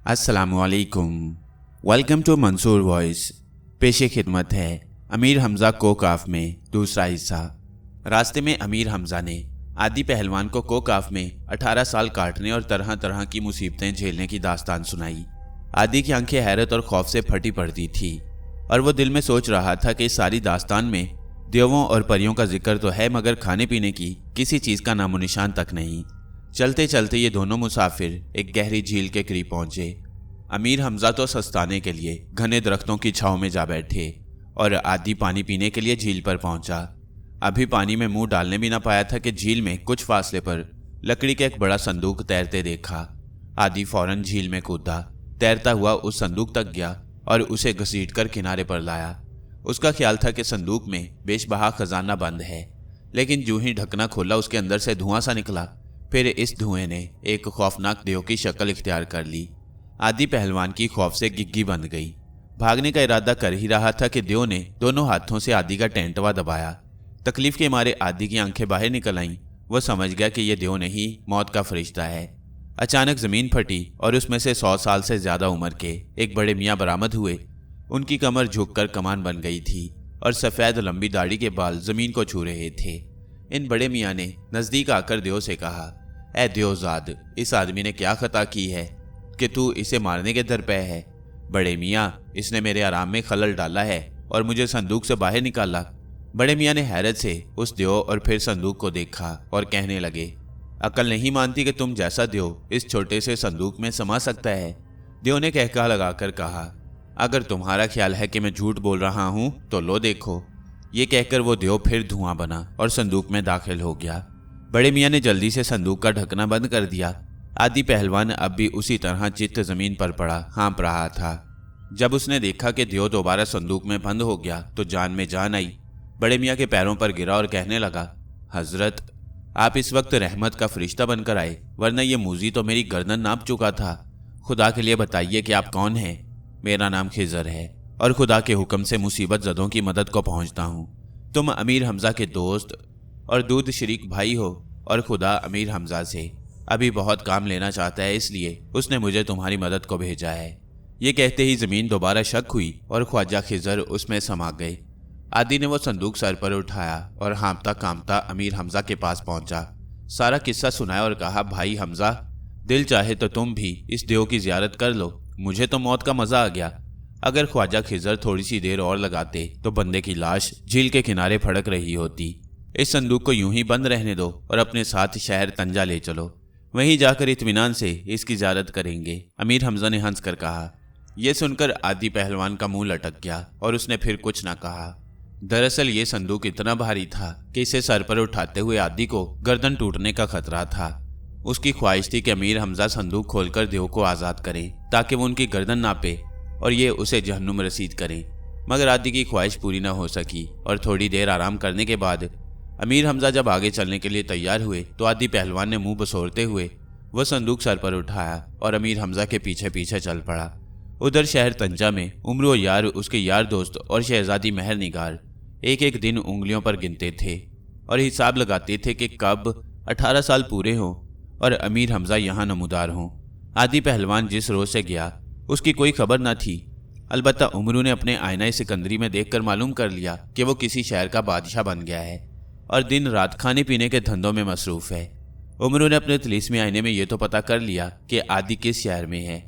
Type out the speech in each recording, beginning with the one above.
अस्सलामुअलैकुम। Welcome to Mansoor voice. पेशे खिदमत है अमीर हमज़ा कोकाफ में दूसरा हिस्सा। रास्ते में अमीर हमज़ा ने आदि पहलवान को कोकाफ में 18 साल काटने और तरह तरह की मुसीबतें झेलने की दास्तान सुनाई। आदि की आंखें हैरत और खौफ से फटी पड़ती थी और वो दिल में सोच रहा था कि इस सारी दास्तान में देवों और परियों का जिक्र तो है, मगर खाने पीने की किसी चीज़ का नामो निशान तक नहीं। चलते चलते ये दोनों मुसाफिर एक गहरी झील के करीब पहुंचे। अमीर हमज़ा तो सस्ताने के लिए घने दरख्तों की छांव में जा बैठे और आदि पानी पीने के लिए झील पर पहुंचा। अभी पानी में मुंह डालने भी ना पाया था कि झील में कुछ फासले पर लकड़ी का एक बड़ा संदूक तैरते देखा। आदि फौरन झील में कूदा, तैरता हुआ उस संदूक तक गया और उसे घसीटकर किनारे पर लाया। उसका ख्याल था कि संदूक में बेशबहा खजाना बंद है, लेकिन जो ही ढकना खोला उसके अंदर से धुआं सा निकला। फिर इस धुएं ने एक खौफनाक देव की शक्ल इख्तियार कर ली। आदि पहलवान की खौफ से गिग्गी बंध गई। भागने का इरादा कर ही रहा था कि देव ने दोनों हाथों से आदि का टेंटवा दबाया। तकलीफ के मारे आदि की आंखें बाहर निकल आईं। वह समझ गया कि यह देव नहीं, मौत का फरिश्ता है। अचानक जमीन फटी और उसमें से 100 साल से ज्यादा उम्र के एक बड़े मियाँ बरामद हुए। उनकी कमर झुककर कमान बन गई थी और सफेद लंबी दाढ़ी के बाल जमीन को छू रहे थे। इन बड़े मियाँ ने नजदीक आकर देव से कहा, ऐ देवजाद, इस आदमी ने क्या खता की है कि तू इसे मारने के दरपे है? बड़े मियाँ, इसने मेरे आराम में खलल डाला है और मुझे संदूक से बाहर निकाला। बड़े मियाँ ने हैरत से उस देव और फिर संदूक को देखा और कहने लगे, अकल नहीं मानती कि तुम जैसा देव इस छोटे से संदूक में समा सकता है? देव ने कहका लगाकर कहा, अगर तुम्हारा ख्याल है कि मैं झूठ बोल रहा हूं तो लो देखो। ये कहकर वो देव फिर धुआं बना और संदूक में दाखिल हो गया। बड़े मियाँ ने जल्दी से संदूक का ढकना बंद कर दिया। आदि पहलवान अब भी उसी तरह चित्त जमीन पर पड़ा हाँप रहा था। जब उसने देखा कि देव दोबारा संदूक में बंद हो गया तो जान में जान आई। बड़े मियाँ के पैरों पर गिरा और कहने लगा, हजरत, आप इस वक्त रहमत का फरिश्ता बनकर आए, वरना ये मूजी तो मेरी गर्दन नाप चुका था। खुदा के लिए बताइए कि आप कौन हैं? मेरा नाम खिजर है और खुदा के हुक्म से मुसीबत ज़दों की मदद को पहुंचता हूँ। तुम अमीर हमज़ा के दोस्त और दूध शरीक भाई हो और खुदा अमीर हमज़ा से अभी बहुत काम लेना चाहता है, इसलिए उसने मुझे तुम्हारी मदद को भेजा है। ये कहते ही ज़मीन दोबारा शक हुई और ख्वाजा खिजर उसमें समा गए। आदि ने वो संदूक सर पर उठाया और हाँपता कांपता अमीर हमज़ा के पास पहुंचा। सारा किस्सा सुनाया और कहा, भाई हमज़ा, दिल चाहे तो तुम भी इस देव की जियारत कर लो। मुझे तो मौत का मज़ा आ गया। अगर ख्वाजा खिजर थोड़ी सी देर और लगाते तो बंदे की लाश झील के किनारे फड़क रही होती। इस संदूक को यूं ही बंद रहने दो और अपने साथ शहर तंजा ले चलो, वहीं जाकर इत्मीनान से इसकी जियारत करेंगे। अमीर हमज़ा ने हंसकर कहा। यह सुनकर आदि पहलवान का मुंह लटक गया और उसने फिर कुछ ना कहा। दरअसल ये संदूक इतना भारी था कि इसे सर पर उठाते हुए आदि को गर्दन टूटने का खतरा था। उसकी ख्वाहिश थी कि अमीर हमज़ा संदूक खोलकर देव को आज़ाद करें ताकि वो उनकी गर्दन नापे और ये उसे जहन्नुम रसीद करें, मगर आदि की ख्वाहिश पूरी न हो सकी और थोड़ी देर आराम करने के बाद अमीर हमज़ा जब आगे चलने के लिए तैयार हुए तो आदि पहलवान ने मुंह बसोरते हुए वह संदूक सर पर उठाया और अमीर हमज़ा के पीछे पीछे चल पड़ा। उधर शहर तंजा में उम्र यार, उसके यार दोस्त और शहजादी महर निगार एक एक दिन उंगलियों पर गिनते थे और हिसाब लगाते थे कि कब 18 साल पूरे हों और अमीर हमज़ा यहाँ नमूदार हों। आदि पहलवान जिस रोज से गया उसकी कोई खबर न थी। अलबत्ता उमरू ने अपने आईना सिकंदरी में देखकर मालूम कर लिया कि वो किसी शहर का बादशाह बन गया है और दिन रात खाने पीने के धंधों में मसरूफ है। उमरू ने अपने तिलिस्मी आईने में ये तो पता कर लिया कि आदि किस शहर में है,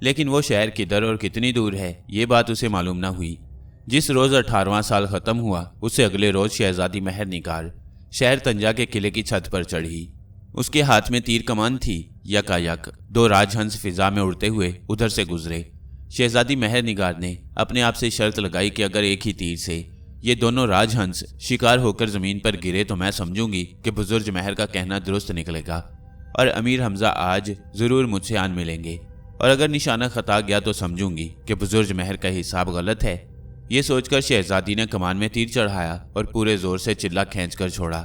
लेकिन वो शहर किधर और कितनी दूर है ये बात उसे मालूम न हुई। जिस रोज़ 18वां साल ख़त्म हुआ उससे अगले रोज़ शहजादी महर निगार शहर तंजा के किले की छत पर चढ़ी। उसके हाथ में तीर कमान थी। यकायक 2 राजहंस फिजा में उड़ते हुए उधर से गुजरे। शहजादी महर निगार ने अपने आप से शर्त लगाई कि अगर एक ही तीर से ये दोनों राजहंस शिकार होकर ज़मीन पर गिरे तो मैं समझूंगी कि बुजुर्ग महर का कहना दुरुस्त निकलेगा और अमीर हमज़ा आज ज़रूर मुझसे आन मिलेंगे, और अगर निशाना खता गया तो समझूंगी कि बुजुर्ग महर का हिसाब गलत है। ये सोचकर शहजादी ने कमान में तीर चढ़ाया और पूरे जोर से चिल्ला खींचकर छोड़ा।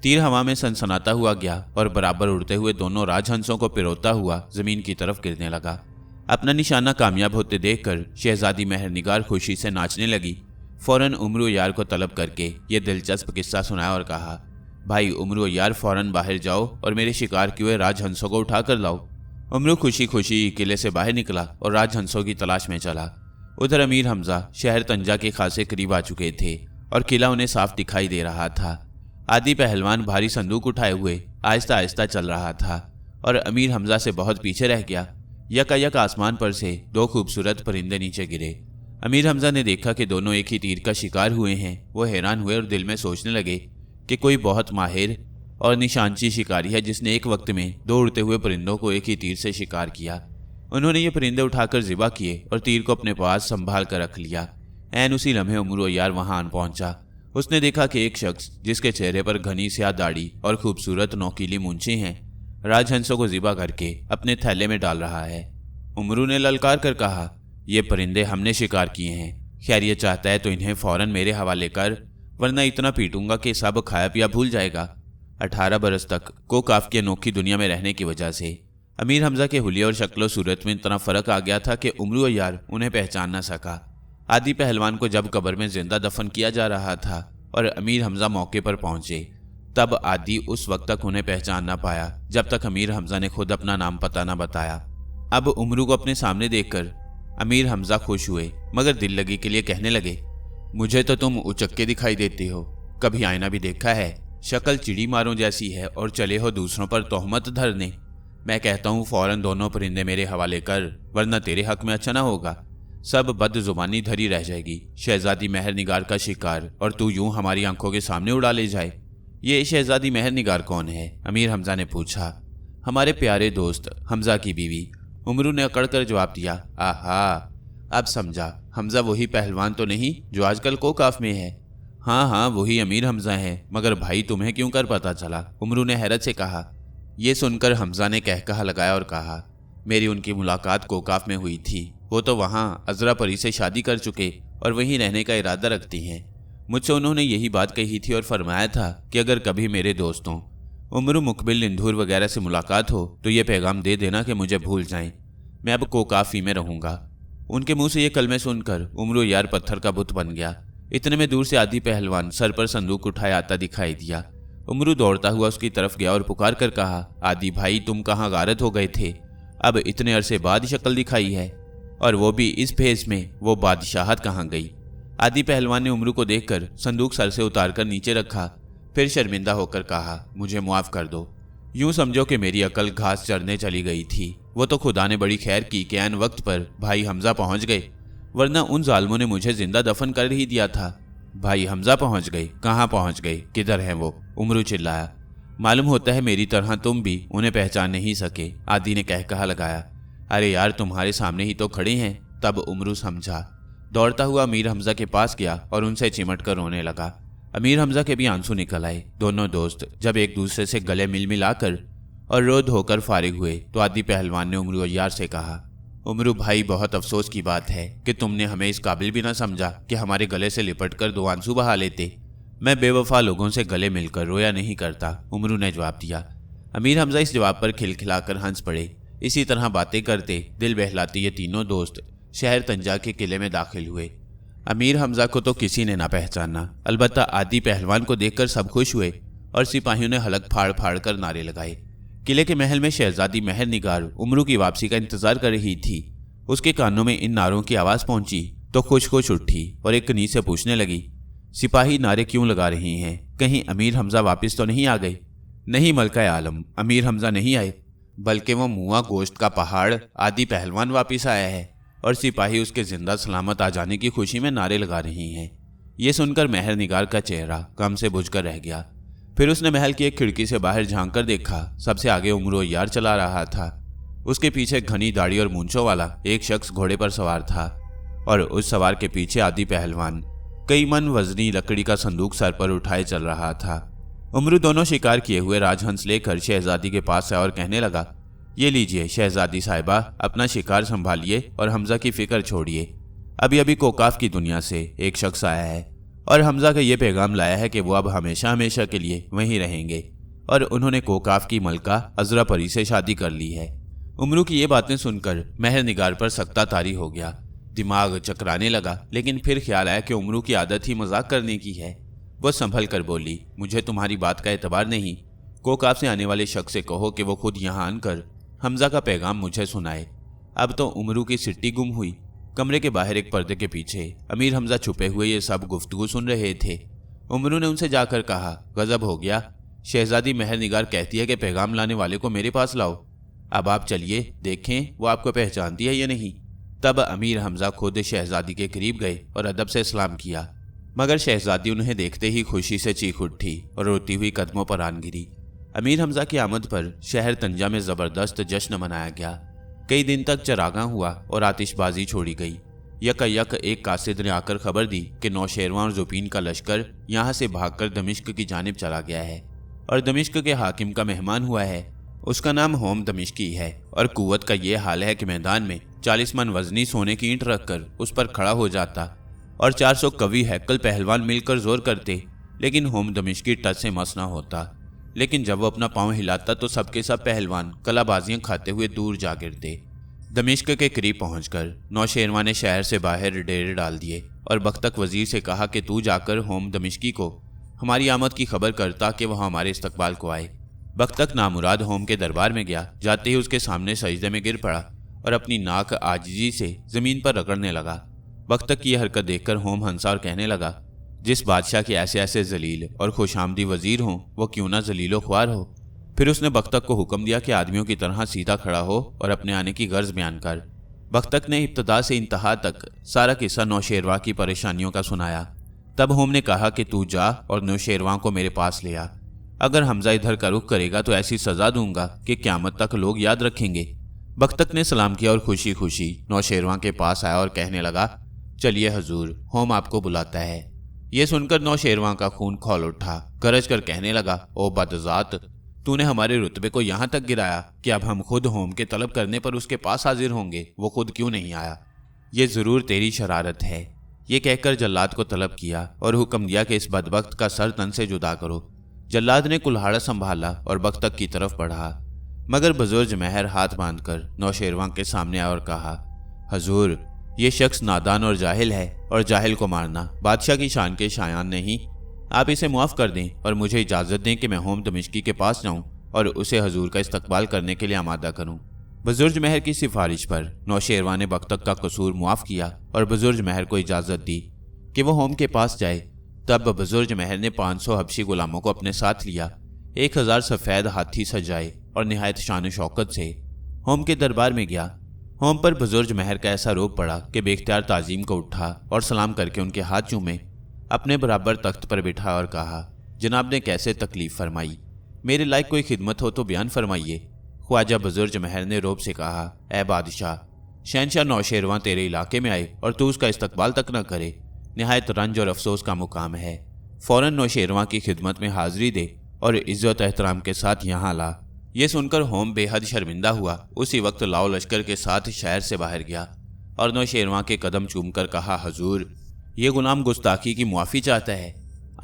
तीर हवा में सनसनाता हुआ गया और बराबर उड़ते हुए दोनों राजहंसों को पिरोता हुआ जमीन की तरफ गिरने लगा। अपना निशाना कामयाब होते देखकर शहजादी महर निगार खुशी से नाचने लगी। फौरन उमरू यार को तलब करके ये दिलचस्प किस्सा सुनाया और कहा, भाई उमरू यार, फौरन बाहर जाओ और मेरे शिकार किए हुए राजहंसों को उठा कर लाओ। उमरू खुशी खुशी किले से बाहर निकला और राजहंसों की तलाश में चला। उधर अमीर हमजा शहर तंजा के खासे करीब आ चुके थे और किला उन्हें साफ दिखाई दे रहा था। आदि पहलवान भारी संदूक उठाए हुए आहिस्ता आहिस्ता चल रहा था और अमीर हमजा से बहुत पीछे रह गया। यकायक आसमान पर से दो खूबसूरत परिंदे नीचे गिरे। अमीर हमजा ने देखा कि दोनों एक ही तीर का शिकार हुए हैं। वो हैरान हुए और दिल में सोचने लगे कि कोई बहुत माहिर और निशानची शिकारी है जिसने एक वक्त में दो उड़ते हुए परिंदों को एक ही तीर से शिकार किया। उन्होंने ये परिंदे उठाकर ज़िबा किए और तीर को अपने पास संभाल कर रख लिया। ऐन उसी लम्हे उमरू यार वहां आन पहुंचा। उसने देखा कि एक शख्स जिसके चेहरे पर घनी स्याह दाढ़ी और खूबसूरत नोकीली मूंछें हैं, राजहंसों को ज़िबा करके अपने थैले में डाल रहा है। उमरू ने ललकार कर कहा, ये परिंदे हमने शिकार किए हैं, खैर ये चाहता है तो इन्हें फौरन मेरे हवाले कर, वरना इतना पीटूंगा कि सब खाया पिया भूल जाएगा। 18 बरस तक कोकाफ की अनोखी दुनिया में रहने की वजह से अमीर हमजा के हुलिये और शक्लो सूरत में इतना फर्क आ गया था कि उमरू यार उन्हें पहचान न सका। आदि पहलवान को जब कब्र में जिंदा दफन किया जा रहा था और अमीर हमजा मौके पर पहुंचे, तब आदि उस वक्त तक उन्हें पहचान ना पाया जब तक अमीर हमजा ने खुद अपना नाम पता न बताया। अब उमरू को अपने सामने देखकर अमीर हमजा खुश हुए, मगर दिल लगी के लिए कहने लगे, मुझे तो तुम उचक्के दिखाई देती हो, कभी आईना भी देखा है? शक्ल चिड़ी मारों जैसी है और चले हो दूसरों पर तोहमत धरने। मैं कहता हूँ फौरन दोनों परिंदे मेरे हवाले कर, वरना तेरे हक में अच्छा ना होगा। सब बदजुबानी धरी रह जाएगी। शहजादी मेहर निगार का शिकार और तू यूं हमारी आंखों के सामने उड़ा ले जाए। ये शहजादी मेहर निगार कौन है? अमीर हमजा ने पूछा। हमारे प्यारे दोस्त हमजा की बीवी, उमरू ने अकड़ कर जवाब दिया। आहा, अब समझा, हमजा वही पहलवान तो नहीं जो आजकल कोकाफ में है? हाँ हाँ, वही अमीर हमजा है, मगर भाई तुम्हें क्यों कर पता चला? उमरू ने हैरत से कहा। ये सुनकर हमजा ने कहकहा लगाया और कहा, मेरी उनकी मुलाकात कोकाफ में हुई थी। वो तो वहाँ अजरा परी से शादी कर चुके और वहीं रहने का इरादा रखती हैं। मुझसे उन्होंने यही बात कही थी और फरमाया था कि अगर कभी मेरे दोस्तों उमरू मुकबिल लिंधूर वगैरह से मुलाकात हो तो ये पैगाम दे देना कि मुझे भूल जाएं, मैं अब कोकाफी में रहूँगा। उनके मुंह से ये कलमे सुनकर उमरू यार पत्थर का बुत बन गया। इतने में दूर से आदि पहलवान सर पर संदूक उठाए आता दिखाई दिया। उमरू दौड़ता हुआ उसकी तरफ गया और पुकार कर कहा, आदि भाई तुम कहाँ गारत हो गए थे? अब इतने अरसे बाद शक्ल दिखाई है, और वो भी इस भेष में। वो बादशाहत कहाँ गई? आदि पहलवान ने उमरू को देखकर संदूक सर से उतारकर नीचे रखा, फिर शर्मिंदा होकर कहा, मुझे मुआफ कर दो। यूं समझो कि मेरी अकल घास चरने चली गई थी। वो तो खुदा ने बड़ी खैर की कि ऐन वक्त पर भाई हमजा पहुंच गए, वरना उन जालमों ने मुझे जिंदा दफन कर ही दिया था। भाई हमजा पहुंच गए? कहाँ पहुंच गए? किधर हैं वो? उमरू चिल्लाया। मालूम होता है मेरी तरह तुम भी उन्हें पहचान नहीं सके, आदि ने कहकहा लगाया। अरे यार, तुम्हारे सामने ही तो खड़े हैं। तब उमरू समझा। दौड़ता हुआ अमीर हमजा के पास गया और उनसे चिमट कर रोने लगा। अमीर हमजा के भी आंसू निकल आए। दोनों दोस्त जब एक दूसरे से गले मिल मिलाकर और रो धोकर फारिग हुए तो आदि पहलवान ने उमरू यार से कहा, उमरू भाई, बहुत अफसोस की बात है कि तुमने हमें इस काबिल भी ना समझा कि हमारे गले से लिपट कर दो आंसू बहा लेते। मैं बेवफा लोगों से गले मिलकर रोया नहीं करता, उमरू ने जवाब दिया। अमीर हमजा इस जवाब पर खिलखिलाकर हंस पड़े। इसी तरह बातें करते दिल बहलाते ये तीनों दोस्त शहर तंजा के किले में दाखिल हुए। अमीर हमजा को तो किसी ने ना पहचाना, अलबत्ता आदि पहलवान को देखकर सब खुश हुए और सिपाहियों ने हलक फाड़ फाड़ कर नारे लगाए। किले के महल में शहजादी मेहर निगार उमरू की वापसी का इंतजार कर रही थी। उसके कानों में इन नारों की आवाज़ पहुंची तो खुश खुश उठी और एक कनीज से पूछने लगी, सिपाही नारे क्यों लगा रही हैं? कहीं अमीर हमजा वापस तो नहीं आ गए? नहीं मलका आलम, अमीर हमजा नहीं आए, बल्कि वो मुआ गोश्त का पहाड़ आदि पहलवान वापस आया है और सिपाही उसके जिंदा सलामत आ जाने की खुशी में नारे लगा रही हैं। ये सुनकर मेहर निगार का चेहरा गम से बुझकर रह गया। फिर उसने महल की एक खिड़की से बाहर झांक कर देखा। सबसे आगे उमरू यार चला रहा था। उसके पीछे घनी दाढ़ी और मूंछों वाला एक शख्स घोड़े पर सवार था और उस सवार के पीछे आदि पहलवान कई मन वजनी लकड़ी का संदूक सर पर उठाए चल रहा था। उमरू दोनों शिकार किए हुए राजहंस लेकर शहजादी के पास आया और कहने लगा, ये लीजिए शहजादी साहिबा, अपना शिकार संभालिए और हमजा की फिक्र छोड़िए। अभी अभी कोकाफ की दुनिया से एक शख्स आया है और हमजा का ये पैगाम लाया है कि वो अब हमेशा हमेशा के लिए वहीं रहेंगे और उन्होंने कोकाफ की मलका अजरा परी से शादी कर ली है। उमरू की ये बातें सुनकर मेहर निगार पर सख्ता तारी हो गया। दिमाग चकराने लगा, लेकिन फिर ख्याल आया कि उमरू की आदत ही मजाक करने की है। वो संभल कर बोली, मुझे तुम्हारी बात का एतबार नहीं। कोकाफ से आने वाले शख्स से कहो कि वो खुद यहाँ आकर हमजा का पैगाम मुझे सुनाए। अब तो उमरू की सिट्टी गुम हुई। कमरे के बाहर एक पर्दे के पीछे अमीर हमजा छुपे हुए ये सब गुफ्तगू सुन रहे थे। उमरू ने उनसे जाकर कहा, गजब हो गया, शहजादी मेहर निगार कहती है कि पैगाम लाने वाले को मेरे पास लाओ। अब आप चलिए देखें वो आपको पहचानती है या नहीं। तब अमीर हमजा खुद शहजादी के करीब गए और अदब से सलाम किया, मगर शहजादी उन्हें देखते ही खुशी से चीख उठी और रोती हुई कदमों पर आन गिरी। अमीर हमजा की आमद पर शहर तंजा में जबरदस्त जश्न मनाया गया। कई दिन तक चरागां हुआ और आतिशबाजी छोड़ी गई। यक एक कासिद ने आकर खबर दी कि नौशेरवां और जुपीन का लश्कर यहाँ से भागकर दमिश्क की जानिब चला गया है और दमिश्क के हाकिम का मेहमान हुआ है। उसका नाम होम दमिश्की है और कुव्वत का ये हाल है कि मैदान में 40 मन वजनी सोने की ईंट रखकर उस पर खड़ा हो जाता और 400 कवि हैकल पहलवान मिलकर जोर करते, लेकिन होम दमिश्की टच से मस ना होता। लेकिन जब वो अपना पांव हिलाता तो सबके सब पहलवान कलाबाजियां खाते हुए दूर जा गिरते। दमिश्क के करीब पहुंचकर नौशेरवां ने शहर से बाहर डेरे डाल दिए और बख्तक वजीर से कहा कि तू जाकर होम दमिश्की को हमारी आमद की खबर करता कि वह हमारे इस्तकबाल को आए। बख्तक नामुराद होम के दरबार में गया। जाते ही उसके सामने सजदे में गिर पड़ा और अपनी नाक आजिजी से जमीन पर रगड़ने लगा। बख्तक की यह हरकत देखकर होम हंसा और कहने लगा, जिस बादशाह के ऐसे ऐसे जलील और खुशामदी वजीर हों वो क्यों ना जलीलो ख्वार हो। फिर उसने बख्तक को हुक्म दिया कि आदमियों की तरह सीधा खड़ा हो और अपने आने की गर्ज बयान कर। बख्तक ने इब्तदा से इंतहा तक सारा किस्सा नौशेरवां की परेशानियों का सुनाया। तब होम ने कहा कि तू जा और नौशेरवां को मेरे पास ले आ। अगर हमजा इधर का रुख करेगा तो ऐसी सजा दूंगा कि क़यामत तक लोग याद रखेंगे। बख्तक ने सलाम किया और खुशी खुशी नौशेरवां के पास आया और कहने लगा, चलिए हजूर, होम आपको बुलाता है। ये सुनकर नौशेरवां का खून खौल उठा। गरज कर कहने लगा, ओ बदजात, तूने हमारे रुतबे को यहाँ तक गिराया कि अब हम खुद होम के तलब करने पर उसके पास हाजिर होंगे, वो खुद क्यों नहीं आया। ये ज़रूर तेरी शरारत है। ये कहकर जल्लाद को तलब किया और हुक्म दिया कि इस बदबख्त का सर तन से जुदा करो। जल्लाद ने कुल्हाड़ा संभाला और बख्तक की तरफ बढ़ा, मगर बुजुर्ग महर हाथ बांधकर नौशेरवां के सामने आया और कहा, हजूर, ये शख्स नादान और जाहिल है और जाहिल को मारना बादशाह की शान के शायान नहीं। आप इसे मुआफ़ कर दें और मुझे इजाज़त दें कि मैं होम दमिश्की के पास जाऊं और उसे हजूर का इस्तकबाल करने के लिए आमादा करूं। बुजुर्ग महर की सिफारिश पर नौशेरवां ने बख्तक का कसूर मुआफ़ किया और बुजुर्ग महर को इजाज़त दी कि वो होम के पास जाए। तब बुजुर्ग महर ने 500 हबशी गुलामों को अपने साथ लिया, 1000 सफ़ेद हाथी सजाए और निहायत शान शौकत से होम के दरबार में गया। होम पर बुजुर्ग महर का ऐसा रोब पड़ा कि बेख्तियार ताजीम को उठा और सलाम करके उनके हाथ चूमे, अपने बराबर तख्त पर बिठा और कहा, जनाब ने कैसे तकलीफ़ फरमाई, मेरे लायक कोई खिदमत हो तो बयान फरमाइए। ख्वाजा बुजुर्ग महर ने रोब से कहा, ए बादशाह, शहनशाह नौशेरवां तेरे इलाके में आए और तू उसका इस्तकबाल तक न करे, निहायत रंज और अफसोस का मुकाम है। फ़ौरन नौशेरवां की खिदमत में हाजिरी दे और इज्जत एहतराम के साथ यहाँ ला। ये सुनकर होम बेहद शर्मिंदा हुआ। उसी वक्त लाओ लश्कर के साथ शहर से बाहर गया और नौशेरवां के कदम चूमकर कहा, हजूर, ये गुलाम गुस्ताखी की मुआफ़ी चाहता है।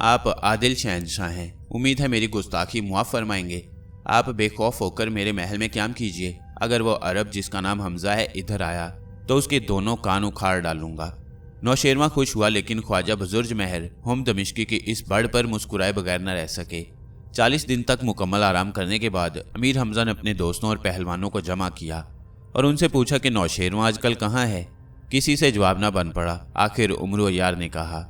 आप आदिल शहनशाह हैं, उम्मीद है मेरी गुस्ताखी मुआफ़ फरमाएंगे। आप बेखौफ होकर मेरे महल में क़याम कीजिए। अगर वो अरब जिसका नाम हमजा है इधर आया तो उसके दोनों कान उखाड़ डालूंगा। नौशेरवां खुश हुआ, लेकिन ख्वाजा बुजुर्ग महर होम दमिश्की की इस बढ़ पर मुस्कुराए बगैर न रह सके। 40 दिन तक मुकम्मल आराम करने के बाद अमीर हमजा ने अपने दोस्तों और पहलवानों को जमा किया और उनसे पूछा कि नौशेरवां आजकल कहाँ है। किसी से जवाब न बन पड़ा। आखिर उमर यार ने कहा,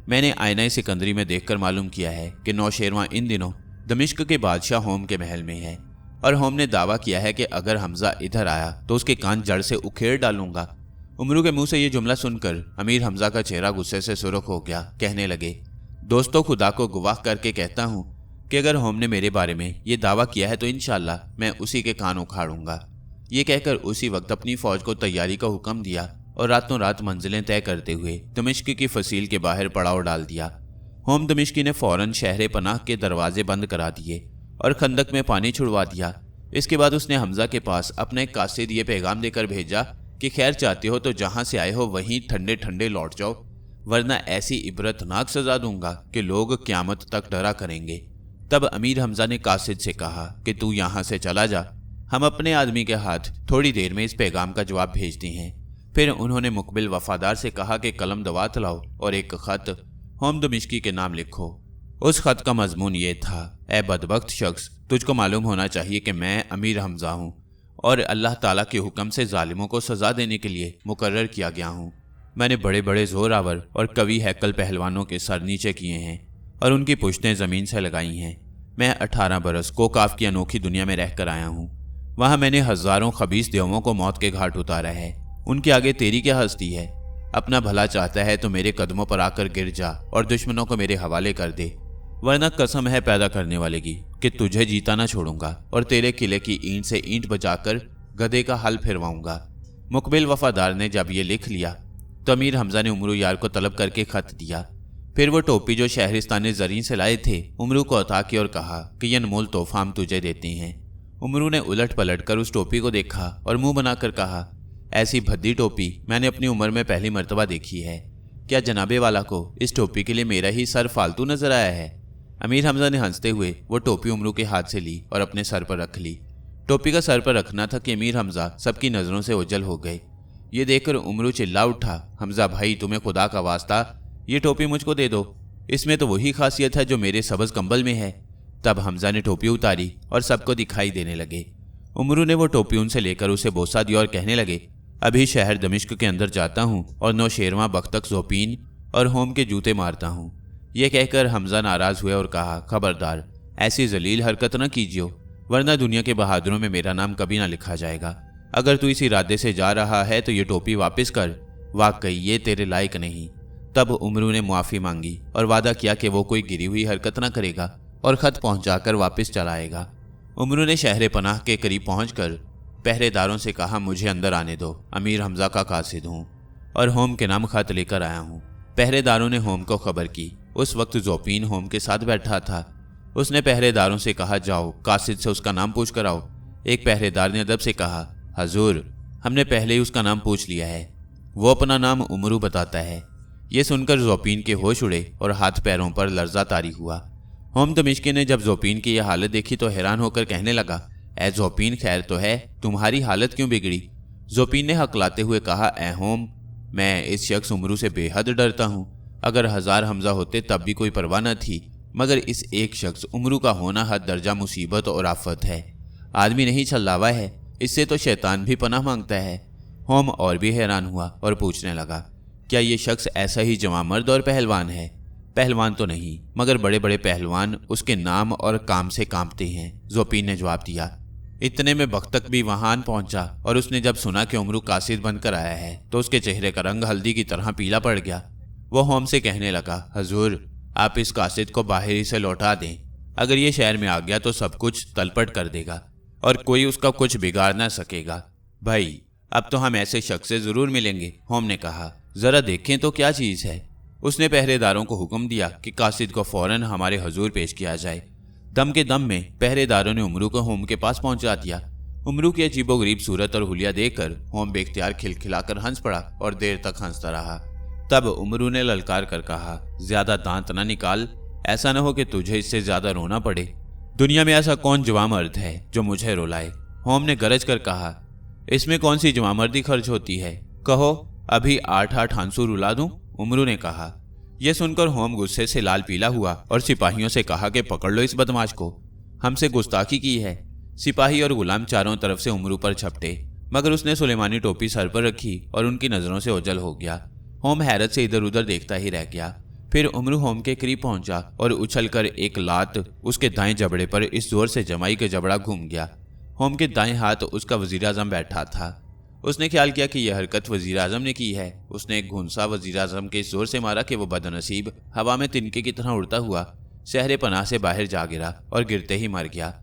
मैंने आईना सिकंदरी में देखकर मालूम किया है कि नौशेरवां इन दिनों दमिश्क के बादशाह होम के महल में है और होम ने दावा किया है कि अगर हमजा इधर आया तो उसके कान जड़ से उखेड़ डालूंगा। उमरू के मुंह से ये जुमला सुनकर अमीर हमजा का चेहरा गुस्से से सुर्ख हो गया। कहने लगे, दोस्तों, खुदा को गवाह करके कहता हूँ कि अगर होम ने मेरे बारे में ये दावा किया है तो इंशाअल्लाह मैं उसी के कान उखाड़ूंगा। ये कहकर उसी वक्त अपनी फौज को तैयारी का हुक्म दिया और रातों रात मंजिलें तय करते हुए दमिश्क की फसील के बाहर पड़ाव डाल दिया। होम दमिश्की ने फौरन शहर पनाह के दरवाजे बंद करा दिए और खंदक में पानी छुड़वा दिया। इसके बाद उसने हमजा के पास अपने कासिद ये पैगाम देकर भेजा कि खैर चाहते हो तो जहाँ से आए हो वहीं ठंडे ठंडे लौट जाओ, वरना ऐसी इबरतनाक सजा दूंगा कि लोग क़यामत तक डरा करेंगे। तब अमीर हमजा ने कासिद से कहा कि तू यहाँ से चला जा, हम अपने आदमी के हाथ थोड़ी देर में इस पैगाम का जवाब भेजते हैं। फिर उन्होंने मुकबिल वफादार से कहा कि कलम दवात लाओ और एक ख़त होम दमिश्की के नाम लिखो। उस ख़त का मजमून ये था, ए बदबख्त शख्स, तुझको मालूम होना चाहिए कि मैं अमीर हमजा हूँ और अल्लाह ताला के हुक्म से जालिमों को सज़ा देने के लिए मुकर्रर किया गया हूँ। मैंने बड़े बड़े जोरावर और कवि हैकल पहलवानों के सर नीचे किए हैं और उनकी पुश्तें ज़मीन से लगाई हैं। मैं 18 बरस कोकाफ की अनोखी दुनिया में रह कर आया हूँ। वहाँ मैंने हज़ारों खबीस देवों को मौत के घाट उतारा है। उनके आगे तेरी क्या हस्ती है? अपना भला चाहता है तो मेरे कदमों पर आकर गिर जा और दुश्मनों को मेरे हवाले कर दे, वरना कसम है पैदा करने वाले की कि तुझे जीता ना छोड़ूंगा और तेरे किले की ईंट से ईंट बचाकर गधे का हल फिरवाऊंगा। मुकबिल वफादार ने जब ये लिख लिया तो अमीर हमजा ने उमरू यार को तलब करके खत दिया। फिर वो टोपी जो शहरिस्तान ज़रीन से लाए थे उमरू को अता की और कहा कि यह अनमोल तोहफा हम तुझे देते हैं। उमरू ने उलट पलट कर उस टोपी को देखा और मुंह बनाकर कहा, ऐसी भद्दी टोपी मैंने अपनी उम्र में पहली मर्तबा देखी है। क्या जनाबे वाला को इस टोपी के लिए मेरा ही सर फालतू नजर आया है? अमीर हमजा ने हंसते हुए वो टोपी उमरू के हाथ से ली और अपने सर पर रख ली। टोपी का सर पर रखना था कि अमीर हमजा सबकी नज़रों से ओझल हो गए। ये देखकर उमरू चिल्ला उठा, हमजा भाई तुम्हें खुदा का वास्ता ये टोपी मुझको दे दो, इसमें तो वही खासियत है जो मेरे सबज कंबल में है। तब हमजा ने टोपी उतारी और सबको दिखाई देने लगे। उमरू ने वो टोपी उनसे लेकर उसे बोसा दिया और कहने लगे, अभी शहर दमिश्क के अंदर जाता हूँ और नौशेरवा बख्तक जोपीन और होम के जूते मारता हूँ। ये कहकर हमजा नाराज हुए और कहा, खबरदार ऐसी जलील हरकत न कीजिए, वरना दुनिया के बहादुरों में मेरा नाम कभी ना लिखा जाएगा। अगर तू इस इरादे से जा रहा है तो ये टोपी वापस कर, वाकई ये तेरे लायक नहीं। तब उमरू ने मुआफ़ी मांगी और वादा किया कि वो कोई गिरी हुई हरकत न करेगा और ख़त पहुंचाकर वापस चला आएगा। उमरू ने शहर पनाह के करीब पहुंचकर पहरेदारों से कहा, मुझे अंदर आने दो, अमीर हमजा का कासिद हूँ और होम के नाम खत लेकर आया हूँ। पहरेदारों ने होम को खबर की। उस वक्त जोपीन होम के साथ बैठा था। उसने पहरेदारों से कहा, जाओ कासिद से उसका नाम पूछ कर आओ। एक पहरेदार ने अदब से कहा, हजूर हमने पहले ही उसका नाम पूछ लिया है, वो अपना नाम उमरू बताता है। ये सुनकर जोपीन के होश उड़े और हाथ पैरों पर लर्जा तारी हुआ। होम दमिश्की ने जब जोपीन की यह हालत देखी तो हैरान होकर कहने लगा, ए जोपीन खैर तो है, तुम्हारी हालत क्यों बिगड़ी? जोपीन ने हकलाते हुए कहा, ए होम मैं इस शख्स उमरू से बेहद डरता हूँ। अगर 1000 हमजा होते तब भी कोई परवाह न थी, मगर इस एक शख्स उमरू का होना हद दर्जा मुसीबत और आफत है। आदमी नहीं छल्लावा है, इससे तो शैतान भी पनाह मांगता है। होम और भी हैरान हुआ और पूछने लगा, क्या ये शख्स ऐसा ही जवां मर्द और पहलवान है? पहलवान तो नहीं, मगर बड़े बड़े पहलवान उसके नाम और काम से कांपते हैं, जोपीन ने जवाब दिया। इतने में बख्तक भी वहां पहुंचा और उसने जब सुना कि उमरू कासिद बनकर आया है तो उसके चेहरे का रंग हल्दी की तरह पीला पड़ गया। वो होम से कहने लगा, हजूर आप इस कासिद को बाहर ही से लौटा दें। अगर ये शहर में आ गया तो सब कुछ तलपट कर देगा और कोई उसका कुछ बिगाड़ ना सकेगा। भाई अब तो हम ऐसे शख्स से जरूर मिलेंगे, होम ने कहा। जरा देखें तो क्या चीज़ है। उसने पहरेदारों को हुक्म दिया कि कासिद को फौरन हमारे हजूर पेश किया जाए। दम के दम में पहरेदारों ने उमरू को होम के पास पहुंचा दिया। उमरू की अजीबोगरीब सूरत और हुलिया देखकर होम बेख्तियार खिलखिलाकर हंस पड़ा और देर तक हंसता रहा। तब उमरू ने ललकार कर कहा, ज्यादा दांत न निकाल, ऐसा न हो कि तुझे इससे ज्यादा रोना पड़े। दुनिया में ऐसा कौन जवां मर्द है जो मुझे रुलाए? होम ने गरज कर कहा, इसमें कौन सी जवामर्दी खर्च होती है? कहो अभी 8-8 हांसू रुला दूं? उमरू ने कहा। यह सुनकर होम गुस्से से लाल पीला हुआ और सिपाहियों से कहा कि पकड़ लो इस बदमाश को, हमसे गुस्ताखी की है। सिपाही और गुलाम चारों तरफ से उमरू पर झपटे, मगर उसने सुलेमानी टोपी सर पर रखी और उनकी नजरों से ओझल हो गया। होम हैरत से इधर उधर देखता ही रह गया। फिर उमरू होम के करीब पहुंचा और उछलकर एक लात उसके दाएं जबड़े पर इस जोर से जमाई के जबड़ा घूम गया। होम के दाएं हाथ उसका वजीर आजम बैठा था। उसने ख्याल किया कि यह हरकत वजीर आजम ने की है। उसने एक घूंसा वजीर आजम के इस जोर से मारा कि वो बदनसीब हवा में तिनके की तरह उड़ता हुआ शहर पनाह से बाहर जा गिरा और गिरते ही मर गया।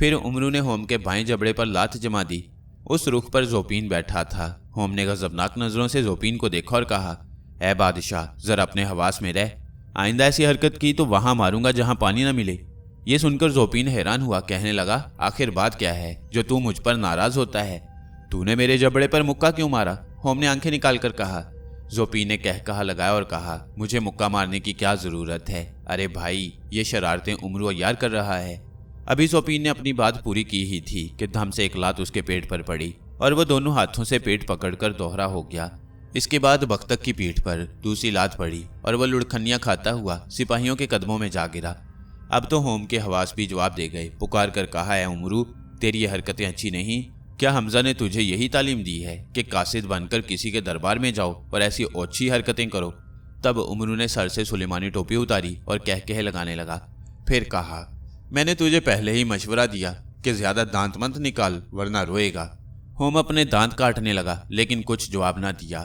फिर उमरू ने होम के बाएं जबड़े पर लात जमा दी। उस रुख पर जोपीन बैठा था। होम ने गजबनाक नजरों से जोपीन को देखा और कहा, ए बादशाह जरा अपने हवास में रह, आइंदा ऐसी हरकत की तो वहां मारूंगा जहां पानी न मिले। ये सुनकर जोपीन हैरान हुआ, कहने लगा, आखिर बात क्या है जो तू मुझ पर नाराज होता है? तूने मेरे जबड़े पर मुक्का क्यों मारा? होम ने आंखें निकाल कर कहा। जोपीन ने कहा लगाया और कहा, मुझे मुक्का मारने की क्या जरूरत है? अरे भाई ये शरारतें उमरू यार कर रहा है। अभी जोपीन ने अपनी बात पूरी की ही थी कि धम से एक लात उसके पेट पर पड़ी और वह दोनों हाथों से पेट पकड़कर दोहरा हो गया। इसके बाद बख्तक की पीठ पर दूसरी लात पड़ी और वह लुढ़खनियां खाता हुआ सिपाहियों के कदमों में जा गिरा। अब तो होम के हवास भी जवाब दे गए। पुकार कर कहा, है उमरू तेरी ये हरकतें अच्छी नहीं, क्या हमजा ने तुझे यही तालीम दी है कि कासिद बनकर किसी के दरबार में जाओ और ऐसी ओछी हरकतें करो? तब उमरू ने सर से सुलेमानी टोपी उतारी और कह लगाने लगा। फिर कहा, मैंने तुझे पहले ही मशवरा दिया कि ज्यादा दांत मत निकाल वरना रोएगा। होम अपने दांत काटने लगा लेकिन कुछ जवाब ना दिया।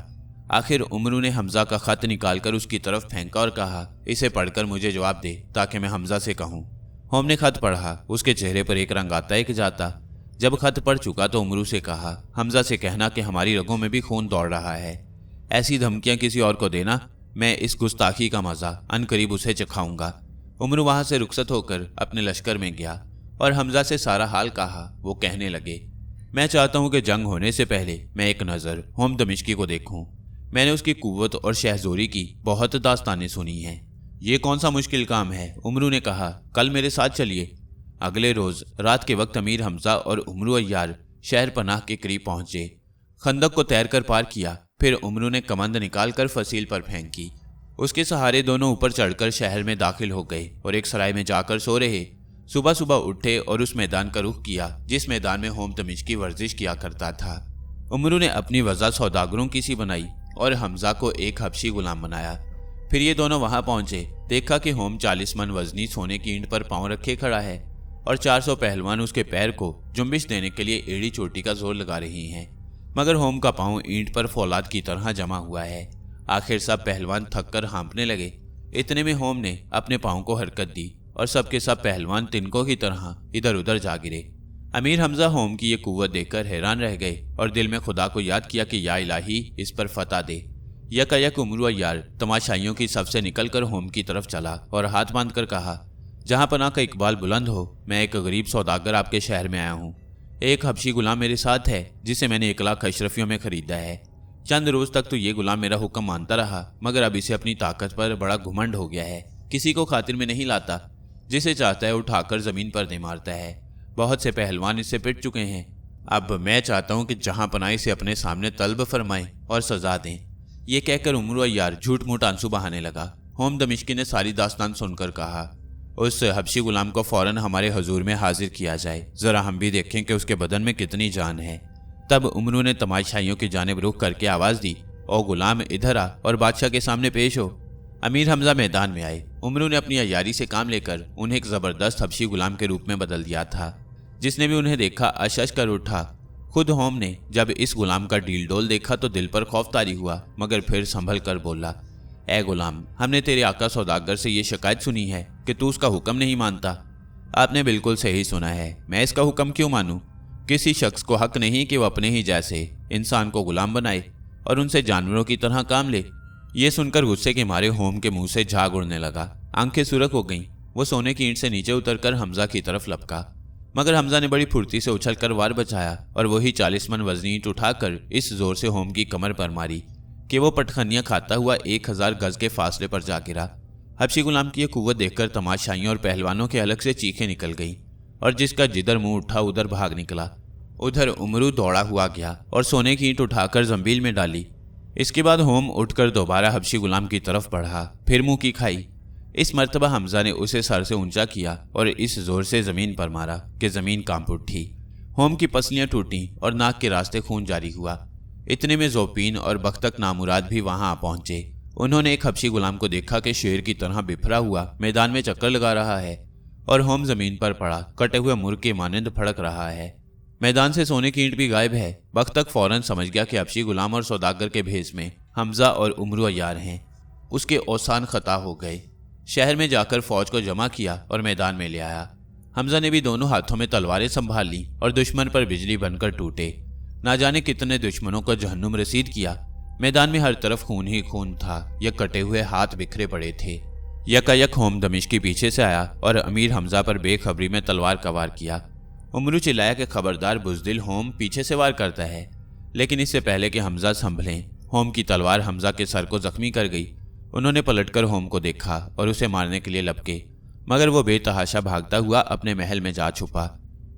आखिर उमरू ने हमजा का खत निकालकर उसकी तरफ फेंका और कहा, इसे पढ़कर मुझे जवाब दे ताकि मैं हमजा से कहूँ। होम ने खत पढ़ा। उसके चेहरे पर एक रंग आता एक जाता। जब खत पढ़ चुका तो उमरू से कहा, हमजा से कहना कि हमारी रगों में भी खून दौड़ रहा है। ऐसी धमकियां किसी और को देना, मैं इस गुस्ताखी का मजा अनकरीब उसे चखाऊंगा। उमरू वहां से रुखसत होकर अपने लश्कर में गया और हमजा से सारा हाल कहा। वो कहने लगे, मैं चाहता हूं कि जंग होने से पहले मैं एक नज़र होम दमिश्की को देखूं। मैंने उसकी कुव्वत और शहजोरी की बहुत दास्तानें सुनी हैं। ये कौन सा मुश्किल काम है? उमरू ने कहा, कल मेरे साथ चलिए। अगले रोज रात के वक्त अमीर हमजा और उमरू अय्यार शहर पनाह के करीब पहुंचे। खंदक को तैर कर पार किया। फिर उमरू ने कमंद निकालकर फसील पर फेंकी। उसके सहारे दोनों ऊपर चढ़कर शहर में दाखिल हो गए और एक सराय में जाकर सो रहे। सुबह सुबह उठे और उस मैदान का रुख किया जिस मैदान में होम दमिश्की वर्जिश किया करता था। उमरू ने अपनी वजह सौदागरों की सी बनाई और हमजा को एक हबशी गुलाम बनाया। फिर ये दोनों वहां पहुंचे। देखा कि होम 40 मन वजनी सोने की ईंट पर पांव रखे खड़ा है और 400 पहलवान उसके पैर को जुम्बिश देने के लिए एड़ी चोटी का जोर लगा रही हैं, मगर होम का पांव ईंट पर फौलाद की तरह जमा हुआ है। आखिर सब पहलवान थककर हाँपने लगे। इतने में होम ने अपने पांव को हरकत दी और सबके सब पहलवान तिनकों की तरह इधर उधर जा गिरे। अमीर हमजा होम की ये कुव्वत देखकर हैरान रह गए और दिल में खुदा को याद किया कि या इलाही इस पर फतह दे। यकायक उमरू अय्यार तमाशाइयों की सबसे निकलकर होम की तरफ चला और हाथ बांध कर कहा, जहां पनाह का इकबाल बुलंद हो, मैं एक गरीब सौदागर आपके शहर में आया हूँ। एक हबशी गुलाम मेरे साथ है जिसे मैंने 1 लाख अशरफियों में खरीदा है। चंद रोज तक तो ये गुलाम मेरा हुक्म मानता रहा, मगर अब इसे अपनी ताकत पर बड़ा घुमंड हो गया है। किसी को खातिर में नहीं लाता, जिसे चाहता है उठाकर जमीन पर दे मारता है। बहुत से पहलवान इससे पिट चुके हैं। अब मैं चाहता हूँ कि जहां पनाह इसे अपने सामने तलब फरमाएं और सजा दें। ये कहकर उमरू अय्यार झूठ मूठ आंसू बहाने लगा। होम दमिश्की ने सारी दास्तान सुनकर कहा, उस हबशी गुलाम को फौरन हमारे हजूर में हाजिर किया जाए, जरा हम भी देखें कि उसके बदन में कितनी जान है। तब उमरू ने तमाशाइयों की जानिब रुख करके आवाज दी, ओ गुलाम इधर आ और बादशाह के सामने पेश हो। अमीर हमजा मैदान में आए। उमरू ने अपनी अय्यारी से काम लेकर उन्हें एक जबरदस्त हबशी गुलाम के रूप में बदल दिया था। जिसने भी उन्हें देखा अशश कर उठा। खुद होम ने जब इस गुलाम का डील डोल देखा तो दिल पर खौफ तारी हुआ, मगर फिर संभल कर बोला, ए गुलाम, हमने तेरे आका सौदागर से ये शिकायत सुनी है कि तू उसका हुक्म नहीं मानता। आपने बिल्कुल सही सुना है। मैं इसका हुक्म क्यों मानूं? किसी शख्स को हक नहीं कि वो अपने ही जैसे इंसान को गुलाम बनाए और उनसे जानवरों की तरह काम ले। ये सुनकर गुस्से के मारे होम के मुंह से झाग उड़ने लगा। आंखें सुरख हो गईं। वो सोने की ईंट से नीचे उतरकर हमजा की तरफ लपका, मगर हमजा ने बड़ी फुर्ती से उछलकर वार बचाया और वही 40 मन वजनी ईंट उठाकर इस जोर से होम की कमर पर मारी कि वो पटखनियां खाता हुआ 1000 गज के फासले पर जा गिरा। हबशी गुलाम की यह कुव्वत देखकर तमाशाइयों और पहलवानों के अलग से चीखें निकल गईं और जिसका जिधर मुंह उठा उधर भाग निकला। उधर उमरू दौड़ा हुआ गया और सोने की ईंट उठाकर जंबील में डाली। इसके बाद होम उठकर दोबारा हबशी गुलाम की तरफ बढ़ा, फिर मुंह की खाई। इस मर्तबा हमजा ने उसे सर से ऊंचा किया और इस जोर से जमीन पर मारा कि जमीन कांप उठी। होम की पसलियां टूटी और नाक के रास्ते खून जारी हुआ। इतने में जोपीन और बख्तक नामुराद भी वहां आ पहुंचे। उन्होंने एक हबशी गुलाम को देखा कि शेर की तरह बिफरा हुआ मैदान में चक्कर लगा रहा है और होम जमीन पर पड़ा कटे हुए मुर्ग के मानंद फड़क रहा है। मैदान से सोने की ईंट भी गायब है। बख्तक फौरन समझ गया कि हबशी गुलाम और सौदागर के भेस में हमजा और उमरू अय्यार हैं। उसके औसान खता हो गए। शहर में जाकर फौज को जमा किया और मैदान में ले आया। हमजा ने भी दोनों हाथों में तलवारें संभाल ली और दुश्मन पर बिजली बनकर टूटे। ना जाने कितने दुश्मनों को जहन्नुम रसीद किया। मैदान में हर तरफ खून ही खून था। यह कटे हुए हाथ बिखरे पड़े थे। यकायक होम दमिश्की पीछे से आया और अमीर हमजा पर बेखबरी में तलवार का वार किया। उमरू चिल्लाया कि खबरदार बुजदिल, होम पीछे से वार करता है। लेकिन इससे पहले कि हमजा संभलें, होम की तलवार हमजा के सर को जख्मी कर गई। उन्होंने पलटकर होम को देखा और उसे मारने के लिए लपके, मगर वो बेतहाशा भागता हुआ अपने महल में जा छुपा।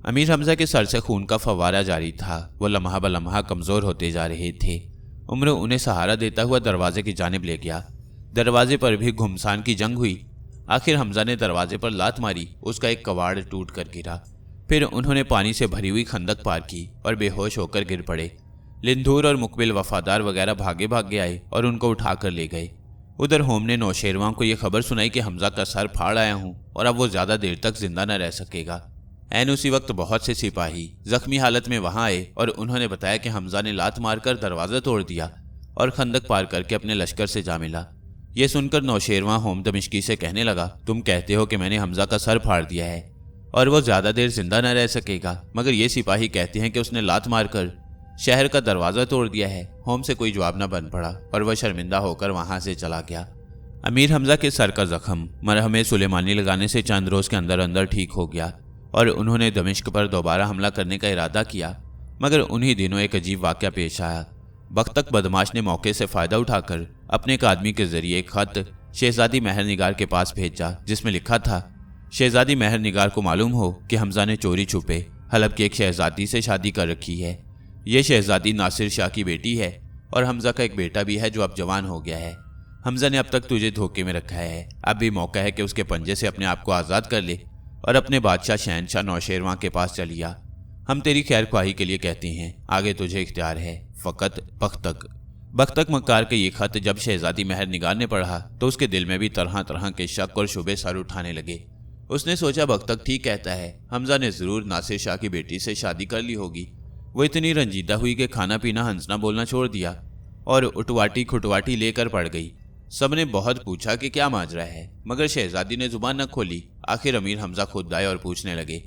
अमीर हमजा के सर से खून का फव्वारा जारी था। वो लम्हा ब लम्हा कमजोर होते जा रहे थे। उमरू उन्हें सहारा देता हुआ दरवाजे की जानिब ले गया। दरवाजे पर भी घुमसान की जंग हुई। आखिर हमजा ने दरवाजे पर लात मारी। उसका एक कवाड़ टूट कर गिरा। फिर उन्होंने पानी से भरी हुई खंदक पार की और बेहोश होकर गिर पड़े। लिंधूर और मुकबिल वफादार वगैरह भागे भागे आए और उनको उठाकर ले गए। उधर होम ने नौशेरवां को यह खबर सुनाई कि हमजा का सर फाड़ आया हूँ और अब वो ज़्यादा देर तक जिंदा न रह सकेगा। ऐन उसी वक्त बहुत से सिपाही जख्मी हालत में वहां आए और उन्होंने बताया कि हमजा ने लात मारकर दरवाज़ा तोड़ दिया और खंदक पार करके अपने लश्कर से जा मिला। ये सुनकर नौशेरवां होम दमिश्की से कहने लगा, तुम कहते हो कि मैंने हमजा का सर फाड़ दिया है और वो ज़्यादा देर जिंदा न रह सकेगा, मगर ये सिपाही कहते हैं कि उसने लात मारकर शहर का दरवाज़ा तोड़ दिया है। होम से कोई जवाब न बन पड़ा और वह शर्मिंदा होकर वहां से चला गया। अमीर हमजा के सर का जख्म मरहम सुलेमानी लगाने से चंद रोज़ के अंदर अंदर ठीक हो गया और उन्होंने दमिश्क पर दोबारा हमला करने का इरादा किया, मगर उन्हीं दिनों एक अजीब वाक़या पेश आया। बख्तक बदमाश ने मौके से फ़ायदा उठाकर अपने एक आदमी के ज़रिए एक खत शहज़ादी महर निगार के पास भेजा, जिसमें लिखा था, शहज़ादी महर निगार को मालूम हो कि हमजा ने चोरी छुपे हलब की एक शहज़ादी से शादी कर रखी है। ये शहज़ादी नासिर शाह की बेटी है और हमजा का एक बेटा भी है जो अब जवान हो गया है। हमजा ने अब तक तुझे धोखे में रखा है, अब भी मौका है कि उसके पंजे से अपने आप को आज़ाद कर ले और अपने बादशाह शहनशाह नौशेरवां के पास चलिया। हम तेरी खैर ख्वाही के लिए कहते हैं, आगे तुझे इख्तियार है। फ़कत बख्तक। बख्तक मक्कार के ये खत जब शहज़ादी महर निगार ने पढ़ा तो उसके दिल में भी तरह तरह के शक और शुबे सर उठाने लगे। उसने सोचा, बख्तक ठीक कहता है, हमजा ने ज़रूर नासिर शाह की बेटी से शादी कर ली होगी। वो इतनी रंजीदा हुई कि खाना पीना हंसना बोलना छोड़ दिया और उटवाटी खुटवाटी लेकर पड़ गई। सबने बहुत पूछा कि क्या माजरा है, मगर शहज़ादी ने जुबान न खोली। आखिर अमीर हमजा खुद आए और पूछने लगे,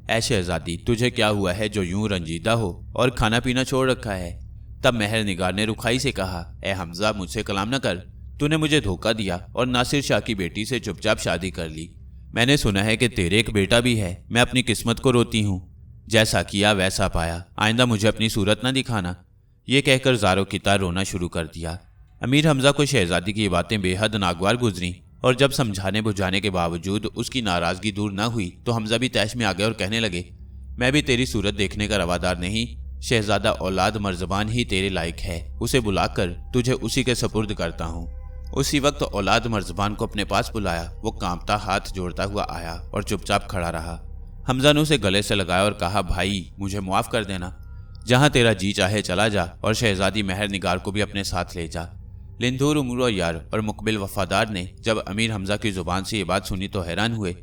ऐ शहज़ादी, तुझे क्या हुआ है जो यूं रंजीदा हो और खाना पीना छोड़ रखा है? तब महर निगार ने रुखाई से कहा, ए हमजा, मुझसे कलाम न कर। तूने मुझे धोखा दिया और नासिर शाह की बेटी से चुपचाप शादी कर ली। मैंने सुना है कि तेरे एक बेटा भी है। मैं अपनी किस्मत को रोती हूँ, जैसा किया वैसा पाया। आइंदा मुझे अपनी सूरत न दिखाना। ये कहकर ज़ारो की तार रोना शुरू कर दिया। अमीर हमजा को शहज़ादी की बातें बेहद नागवार गुजरी और जब समझाने बुझाने के बावजूद उसकी नाराज़गी दूर न हुई तो हमजा भी तैश में आ गए और कहने लगे, मैं भी तेरी सूरत देखने का रवादार नहीं। शहज़ादा औलाद मर्ज़बान ही तेरे लायक है, उसे बुलाकर तुझे उसी के सपुर्द करता हूँ। उसी वक्त औलाद मर्ज़बान को अपने पास बुलाया। वो कांपता हाथ जोड़ता हुआ आया और चुपचाप खड़ा रहा। हमजा ने उसे गले से लगाया और कहा, भाई, मुझे मुआफ़ कर देना। जहाँ तेरा जी चाहे चला जा और शहज़ादी महर निगार को भी अपने साथ ले जा। लिंधूर, उमरो यार और मुकबिल वफादार ने जब अमीर हमजा की ज़ुबान से ये बात सुनी तो हैरान हुए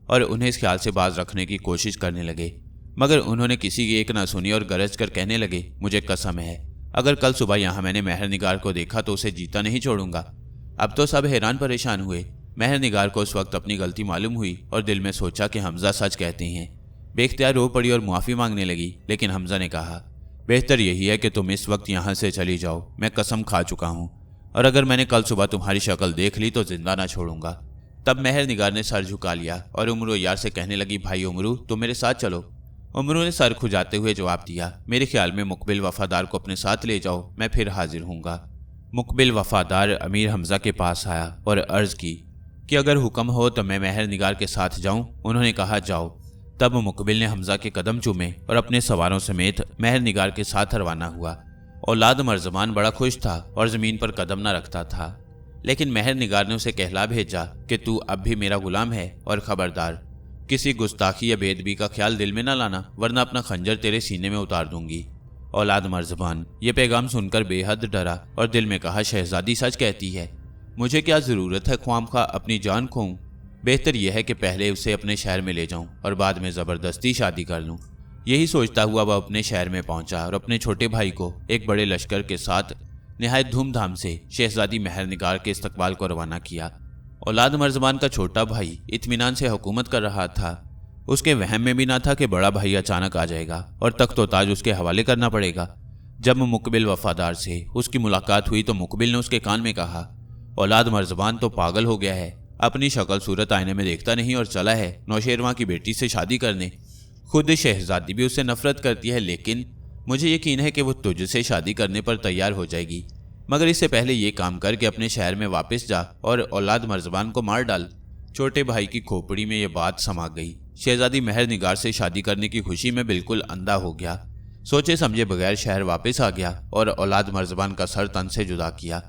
और उन्हें इस ख्याल से बाज रखने की कोशिश करने लगे, मगर उन्होंने किसी की एक ना सुनी और गरज कर कहने लगे, मुझे कसम है, अगर कल सुबह यहाँ मैंने महर निगार को देखा तो उसे जीता नहीं छोड़ूंगा। अब तो सब हैरान परेशान हुए। महर निगार को उस वक्त अपनी गलती मालूम हुई और दिल में सोचा कि हमजा सच कहते हैं। बेख्तियार रो पड़ी और मुआफ़ी मांगने लगी, लेकिन हमजा ने कहा, बेहतर यही है कि तुम इस वक्त यहाँ से चली जाओ। मैं कसम खा चुका हूँ और अगर मैंने कल सुबह तुम्हारी शक्ल देख ली तो जिंदा ना छोड़ूंगा। तब महर निगार ने सर झुका लिया और उमरो यार से कहने लगी, भाई उमरू, तुम मेरे साथ चलो। उमरू ने सर खुजाते हुए जवाब दिया, मेरे ख्याल में मुकबिल वफादार को अपने साथ ले जाओ, मैं फिर हाजिर हूँगा। मुकबिल वफादार अमीर हमजा के पास आया और अर्ज़ की कि अगर हुक्म हो तो मैं महर निगार के साथ जाऊं। उन्होंने कहा, जाओ। तब मुकबिल ने हमजा के कदम चूमे और अपने सवारों समेत महर निगार के साथ रवाना हुआ। औलाद मर्ज़बान बड़ा खुश था और ज़मीन पर कदम न रखता था, लेकिन महर निगार ने उसे कहला भेजा कि तू अब भी मेरा गुलाम है और ख़बरदार, किसी गुस्ताखी या बेदबी का ख्याल दिल में न लाना, वरना अपना खंजर तेरे सीने में उतार दूंगी। औलाद मर्ज़बान ये पैगाम सुनकर बेहद डरा और दिल में कहा, शहज़ादी सच कहती है, मुझे क्या ज़रूरत है ख्वामखा अपनी जान खोऊं। बेहतर यह है कि पहले उसे अपने शहर में ले जाऊं और बाद में ज़बरदस्ती शादी कर लूं। यही सोचता हुआ वह अपने शहर में पहुंचा और अपने छोटे भाई को एक बड़े लश्कर के साथ निहायत धूमधाम से शहज़ादी महर निगार के इस्तकबाल को रवाना किया। औलाद मर्ज़बान का छोटा भाई इत्मीनान से हुकूमत कर रहा था। उसके वहम में भी ना था कि बड़ा भाई अचानक आ जाएगा और तख्त व ताज उसके हवाले करना पड़ेगा। जब मुकबिल वफादार से उसकी मुलाकात हुई तो मुकबिल ने उसके कान में कहा, औलाद मर्ज़बान तो पागल हो गया है, अपनी शक्ल सूरत आईने में देखता नहीं और चला है नौशेरवां की बेटी से शादी करने। खुद शहज़ादी भी उससे नफरत करती है, लेकिन मुझे यकीन है कि वो तुझसे शादी करने पर तैयार हो जाएगी, मगर इससे पहले ये काम कर कि अपने शहर में वापस जा और औलाद मर्ज़बान को मार डाल। छोटे भाई की खोपड़ी में ये बात समा गई। शहज़ादी महर निगार से शादी करने की खुशी में बिल्कुल अंधा हो गया। सोचे समझे बगैर शहर वापस आ गया और औलाद मर्ज़बान का सर तन से जुदा किया।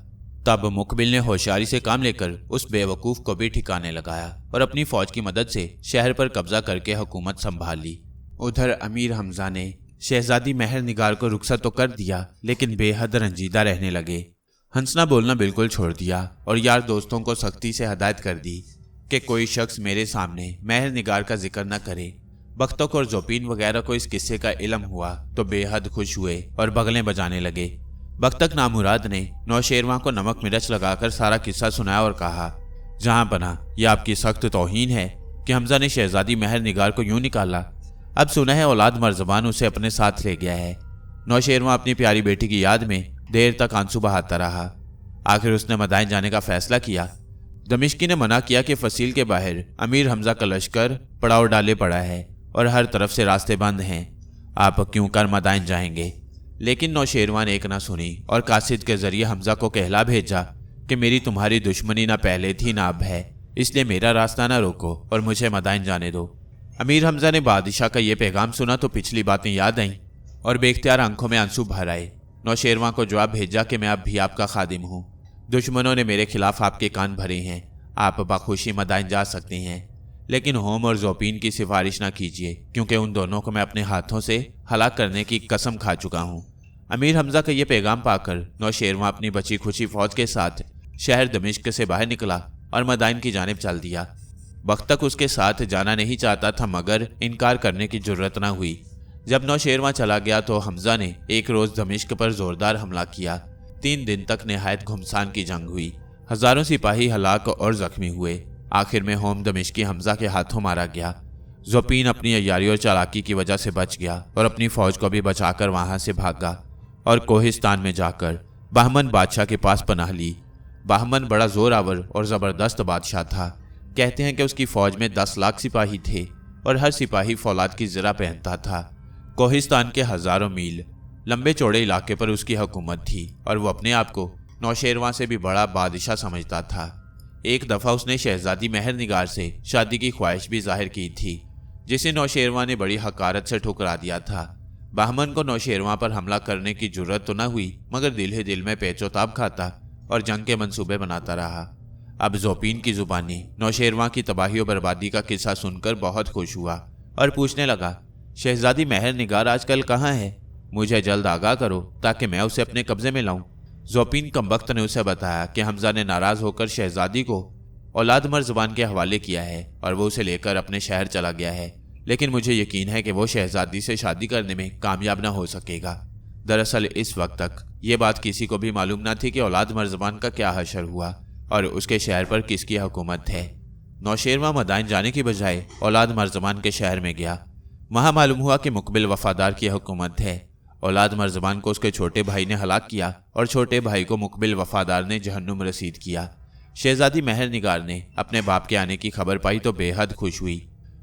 तब मुकबिल ने होशियारी से काम लेकर उस बेवकूफ़ को भी ठिकाने लगाया और अपनी फ़ौज की मदद से शहर पर कब्जा करके हुकूमत संभाल ली। उधर अमीर हमजा ने शहजादी महर निगार को रुखसत तो कर दिया, लेकिन बेहद रंजीदा रहने लगे। हंसना बोलना बिल्कुल छोड़ दिया और यार दोस्तों को सख्ती से हदायत कर दी कि कोई शख्स मेरे सामने महर निगार का जिक्र न करे। बख्तक और जोपीन वगैरह को इस किस्से का इल्म हुआ तो बेहद खुश हुए और बगलें बजाने लगे। बख्तक नामुराद ने नौशेरवां को नमक मिर्च लगाकर सारा किस्सा सुनाया और कहा, जहां बना यह आपकी सख्त तौहीन है कि हमजा ने शहजादी महर निगार को यूं निकाला। अब सुना है औलाद मर्ज़बान उसे अपने साथ ले गया है। नौशेरवां अपनी प्यारी बेटी की याद में देर तक आंसू बहाता रहा। आखिर उसने मदाइन जाने का फैसला किया। दमिश्की ने मना किया कि फसील के बाहर अमीर हमजा का लश्कर पड़ाव डाले पड़ा है और हर तरफ से रास्ते बंद हैं। आप क्यों कर मदाइन जाएंगे? लेकिन नौशेरवां ने एक ना सुनी और कासिद के जरिए हमजा को कहला भेजा कि मेरी तुम्हारी दुश्मनी ना पहले थी ना अब है, इसलिए मेरा रास्ता ना रोको और मुझे मदाइन जाने दो। अमीर हमजा ने बादशाह का ये पैगाम सुना तो पिछली बातें याद आईं और बेख्तियार आंखों में आंसू भर आए। नौशेरवां को जवाब भेजा कि मैं अब भी आपका खादिम हूँ। दुश्मनों ने मेरे खिलाफ आपके कान भरे हैं, आप बखुशी मदाइन जा सकते हैं, लेकिन होम और जोपीन की सिफारिश ना कीजिए क्योंकि उन दोनों को मैं अपने हाथों से हलाक करने की कसम खा चुका हूँ। अमीर हमजा का ये पैगाम पाकर नौशेरवां अपनी बची खुची फौज के साथ शहर दमिश्क से बाहर निकला और मदाइन की जानिब चल दिया। बख्तक उसके साथ जाना नहीं चाहता था मगर इनकार करने की जुर्रत ना हुई। जब नौशेरवां चला गया तो हमजा ने एक रोज दमिश्क पर जोरदार हमला किया। 3 दिन तक निहायत घुमसान की जंग हुई। हजारों सिपाही हलाक और जख्मी हुए। आखिर में होम दमिश्की हमजा के हाथों मारा गया। जोपीन अपनी अय्यारी और चालाकी की वजह से बच गया और अपनी फौज को भी बचाकर वहां से भागा और कोहिस्तान में जाकर बहमन बादशाह के पास पनाह ली। बहमन बड़ा जोरावर और ज़बरदस्त बादशाह था। कहते हैं कि उसकी फौज में 10 लाख सिपाही थे और हर सिपाही फौलाद की ज़रा पहनता था। कोहिस्तान के हजारों मील लंबे चौड़े इलाके पर उसकी हुकूमत थी और वो अपने आप को नौशेरवां से भी बड़ा बादशाह समझता था। एक दफ़ा उसने शहजादी महर निगार से शादी की ख्वाहिश भी जाहिर की थी, जिसे नौशेरवां ने बड़ी हकारत से ठुकरा दिया था। बहमन को नौशेरवां पर हमला करने की जुर्रत तो न हुई मगर दिल ही दिल में पेचोताब खाता और जंग के मंसूबे बनाता रहा। अब जोपीन की जुबानी नौशेरवां की तबाही और बर्बादी का किस्सा सुनकर बहुत खुश हुआ और पूछने लगा, शहजादी महर निगार आजकल कहाँ है? मुझे जल्द आगाह करो ताकि मैं उसे अपने कब्जे में लाऊं। जोपीन कमबख्त ने उसे बताया कि हमजा ने नाराज होकर शहजादी को औलाद मर्ज़बान के हवाले किया है और वो उसे लेकर अपने शहर चला गया है, लेकिन मुझे यकीन है कि वो शहजादी से शादी करने में कामयाब न हो सकेगा। दरअसल इस वक्त तक ये बात किसी को भी मालूम न थी कि औलाद मर्ज़बान का क्या हशर हुआ और उसके शहर पर किसकी हुकूमत है। नौशेरवां मदाइन जाने की बजाय औलाद मर्ज़बान के शहर में गया। वहाँ मालूम हुआ कि मुकबिल वफादार की हुकूमत है। औलाद मर्ज़बान को उसके छोटे भाई ने हलाक किया और छोटे भाई को मुकबिल वफादार ने जहन्नुम रसीद किया। शहजादी महर निगार ने अपने बाप के आने की खबर पाई तो बेहद खुश हुई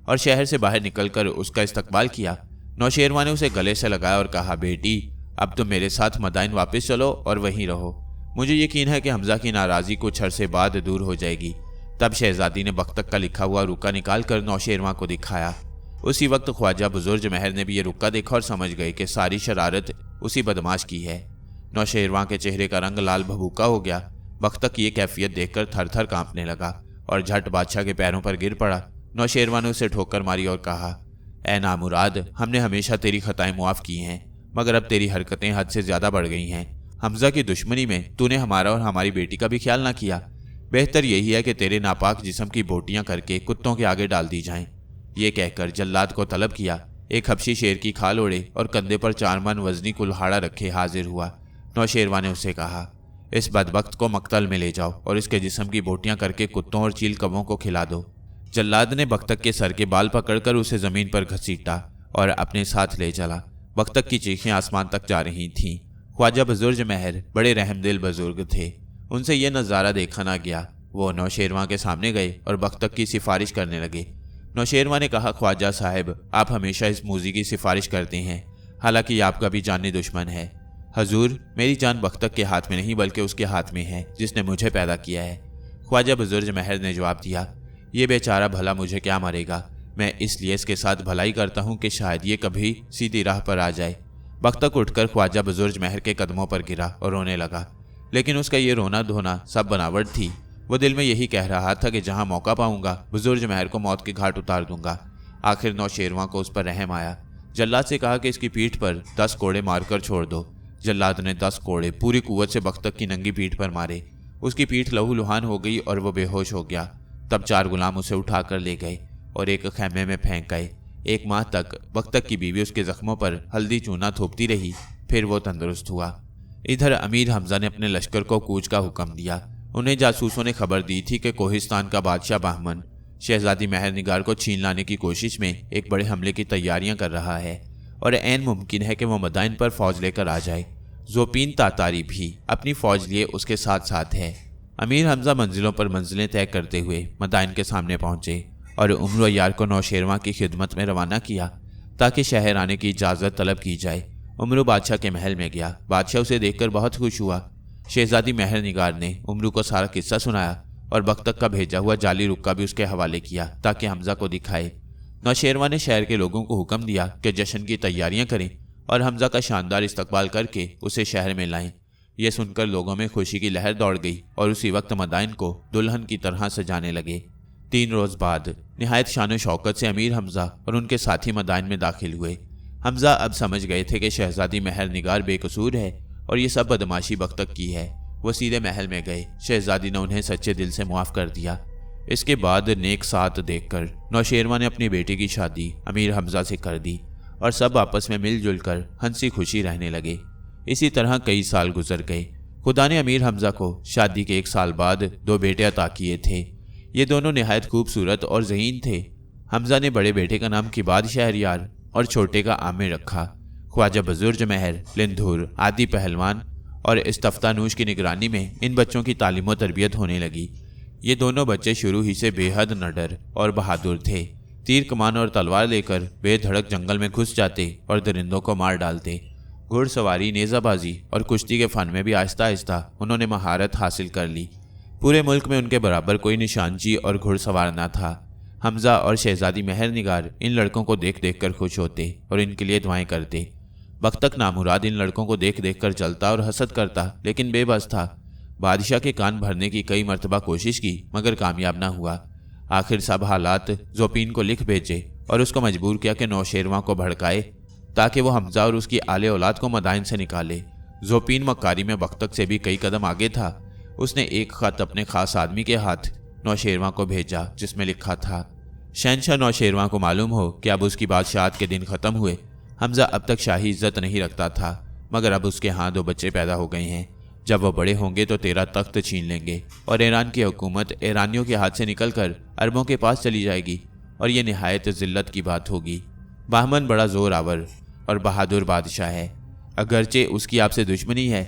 और शहर से बाहर निकलकर उसका इस्तकबाल किया। नौशेरवां ने उसे गले से लगाया और कहा, बेटी अब तुम मेरे साथ मदाइन वापस चलो और वहीं रहो। मुझे यकीन है कि हमजा की नाराज़गी कुछ अरसे बाद दूर हो जाएगी। तब शहजादी ने बख्तक का लिखा हुआ रुक्का निकाल कर नौशेरवां को दिखाया। उसी वक्त ख्वाजा बुजुर्ग महर ने भी ये रुक्का देखा और समझ गए कि सारी शरारत उसी बदमाश की है। नौशेरवां के चेहरे का रंग लाल भभूका हो गया। बख्तक की ये कैफियत देखकर थर थर कांपने लगा और झट बादशाह के पैरों पर गिर पड़ा। नौशेरवां ने उसे ठोकर मारी और कहा, ए नामुराद, हमने हमेशा तेरी खताएं मुआफ़ की हैं मगर अब तेरी हरकतें हद से ज़्यादा बढ़ गई हैं। हमजा की दुश्मनी में तूने हमारा और हमारी बेटी का भी ख्याल ना किया। बेहतर यही है कि तेरे नापाक जिस्म की बोटियां करके कुत्तों के आगे डाल दी जाएं। ये कहकर जल्लाद को तलब किया। एक हबशी शेर की खाल ओढ़े और कंधे पर 4 मन वजनी कुल्हाड़ा रखे हाजिर हुआ। नौशेरवां ने उसे कहा, इस बदबख्त को मक्तल में ले जाओ और इसके जिस्म की बोटियां करके कुत्तों और चील कौवों को खिला दो। जल्लाद ने बख्तक के सर के बाल पकड़कर उसे जमीन पर घसीटा और अपने साथ ले चला। बख्तक की चीखें आसमान तक जा रही थीं। ख्वाजा बुजुर्ग महर बड़े रहमदिल बुजुर्ग थे, उनसे यह नज़ारा देखा ना गया। वो नौशेरवां के सामने गए और बख्तक की सिफारिश करने लगे। नौशेरवां ने कहा, ख्वाजा साहब, आप हमेशा इस मूजी की सिफारिश करते हैं, हालांकि आपका भी जानी दुश्मन है। हजूर, मेरी जान बख्तक के हाथ में नहीं बल्कि उसके हाथ में है जिसने मुझे पैदा किया है। ख्वाजा बुजुर्ग महर ने जवाब दिया, ये बेचारा भला मुझे क्या मरेगा, मैं इसलिए इसके साथ भलाई करता हूँ कि शायद ये कभी सीधी राह पर आ जाए। बख्तक उठकर ख्वाजा बुजुर्ग महर के कदमों पर गिरा और रोने लगा, लेकिन उसका ये रोना धोना सब बनावट थी। वो दिल में यही कह रहा था कि जहाँ मौका पाऊंगा बुजुर्ग महर को मौत के घाट उतार दूंगा। आखिर नौशेरवां को उस पर रहम आया जल्लाद से कहा कि इसकी पीठ पर 10 कोड़े मारकर छोड़ दो। जल्लाद ने 10 कोड़े पूरी कुव्वत से बख्तक की नंगी पीठ पर मारे। उसकी पीठ लहूलुहान हो गई और वो बेहोश हो गया। तब 4 गुलाम उसे उठाकर ले गए और एक खैमे में फेंक गए। 1 माह तक बख्तक की बीवी उसके जख्मों पर हल्दी चूना थोपती रही, फिर वो तंदुरुस्त हुआ। इधर अमीर हमजा ने अपने लश्कर को कूच का हुक्म दिया। उन्हें जासूसों ने खबर दी थी कि कोहिस्तान का बादशाह बहमन शहजादी मेहरनिगार को छीन लाने की कोशिश में एक बड़े हमले की तैयारियां कर रहा है और ऐन मुमकिन है कि वो मदाइन पर फौज लेकर आ जाए। ज़ोपीन तातारी भी अपनी फौज लिए उसके साथ साथ है। अमीर हमजा मंजिलों पर मंजिलें तय करते हुए मदाइन के सामने पहुंचे और उम्र यार को नौशेरवां की खिदमत में रवाना किया ताकि शहर आने की इजाज़त तलब की जाए। उम्र बादशाह के महल में गया। बादशाह उसे देखकर बहुत खुश हुआ। शहजादी मेहरनिगार ने उम्र को सारा किस्सा सुनाया और बख्तक का भेजा हुआ जाली रुक्का भी उसके हवाले किया ताकि हमजा को दिखाए। नौशेरवां ने शहर के लोगों को हुक्म दिया कि जश्न की तैयारियां करें और हमजा का शानदार इस्तकबाल करके उसे शहर में लाएं। यह सुनकर लोगों में खुशी की लहर दौड़ गई और उसी वक्त मदाइन को दुल्हन की तरह सजाने लगे। 3 रोज़ बाद निहायत शान शौकत से अमीर हमजा और उनके साथी मदाइन में दाखिल हुए। हमजा अब समझ गए थे कि शहजादी मेहरनिगार बेकसूर है और ये सब बदमाशी बख्तक की है। वो सीधे महल में गए। शहजादी ने उन्हें सच्चे दिल से मुआफ़ कर दिया। इसके बाद नेक साथ देखकर नौशेरवां ने अपनी बेटी की शादी अमीर हमजा से कर दी और सब आपस में मिलजुल कर हंसी खुशी रहने लगे। इसी तरह कई साल गुजर गए। खुदा ने अमीर हमजा को शादी के 1 साल बाद 2 बेटे अता किए थे। ये दोनों निहायत खूबसूरत और ज़हीन थे। हमजा ने बड़े बेटे का नाम किबाद शहरयार और छोटे का आमिर रखा। ख्वाजा बुजुर्ग महर, लिंधुर, आदि पहलवान और इस्तफ्तानूश की निगरानी में इन बच्चों की तालीम और तरबियत होने लगी। ये दोनों बच्चे शुरू ही से बेहद नडर और बहादुर थे। तीर कमान और तलवार लेकर बेधड़क जंगल में घुस जाते और दरिंदों को मार डालते। घुड़सवारी, नेज़ाबाजी और कुश्ती के फ़न में भी आहिस्ता आहिस्ता उन्होंने महारत हासिल कर ली। पूरे मुल्क में उनके बराबर कोई निशानजी और घुड़सवार न था। हमजा और शहजादी मेहरनिगार इन लड़कों को देख देख कर खुश होते और इनके लिए दुआएं करते। बख्तक नामुराद इन लड़कों को देख देख कर जलता और हसद करता, लेकिन बेबस था। बादशाह के कान भरने की कई मरतबा कोशिश की मगर कामयाब ना हुआ। आखिर सब हालात ज़ोपीन को लिख भेजे और उसको मजबूर किया कि नौशेरवां को भड़काए ताकि वो हमजा और उसकी आले औलाद को मदाइन से निकाले। ज़ोपीन मक्कारी में बख्तक से भी कई कदम आगे था। उसने एक ख़त अपने ख़ास आदमी के हाथ नौशेरवां को भेजा जिसमें लिखा था, शहंशाह नौशेरवां को मालूम हो कि अब उसकी बादशाहत के दिन ख़त्म हुए। हमजा अब तक शाही इज्जत नहीं रखता था मगर अब उसके यहाँ 2 बच्चे पैदा हो गए हैं। जब वो बड़े होंगे तो तेरा तख्त छीन लेंगे और ईरान की हुकूमत ईरानियों के हाथ से निकलकर अरबों के पास चली जाएगी और ये निहायत ज़िल्लत की बात होगी। बहमन बड़ा ज़ोर आवर और बहादुर बादशाह है। अगरचे उसकी आपसे दुश्मनी है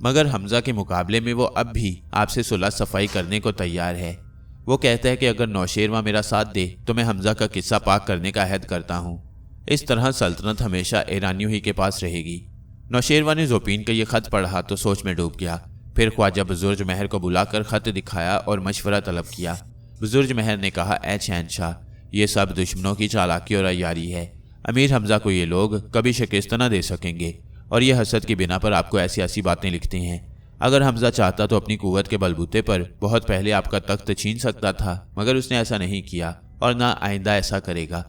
मगर हमजा के मुकाबले में वो अब भी आपसे सुलह सफाई करने को तैयार है। वो कहता है कि अगर नौशेरवां मेरा साथ दे तो मैं हमजा का किस्सा पाक करने का अहद करता हूँ। इस तरह सल्तनत हमेशा ईरानियों ही के पास रहेगी। नौशेरवां ने ज़ोपीन का ये ख़त पढ़ा तो सोच में डूब गया। फिर ख्वाजा बुजुर्ग महर को बुलाकर ख़त दिखाया और मशवरा तलब किया। बुजुर्ग महर ने कहा, ऐ शहंशाह, ये सब दुश्मनों की चालाकी और अय्यारी है। अमीर हमजा को ये लोग कभी शिकस्त न दे सकेंगे और ये हसद की बिना पर आपको ऐसी ऐसी बातें लिखते हैं। अगर हमजा चाहता तो अपनी कुव्वत के बलबूते पर बहुत पहले आपका तख्त छीन सकता था मगर उसने ऐसा नहीं किया और ना आइंदा ऐसा करेगा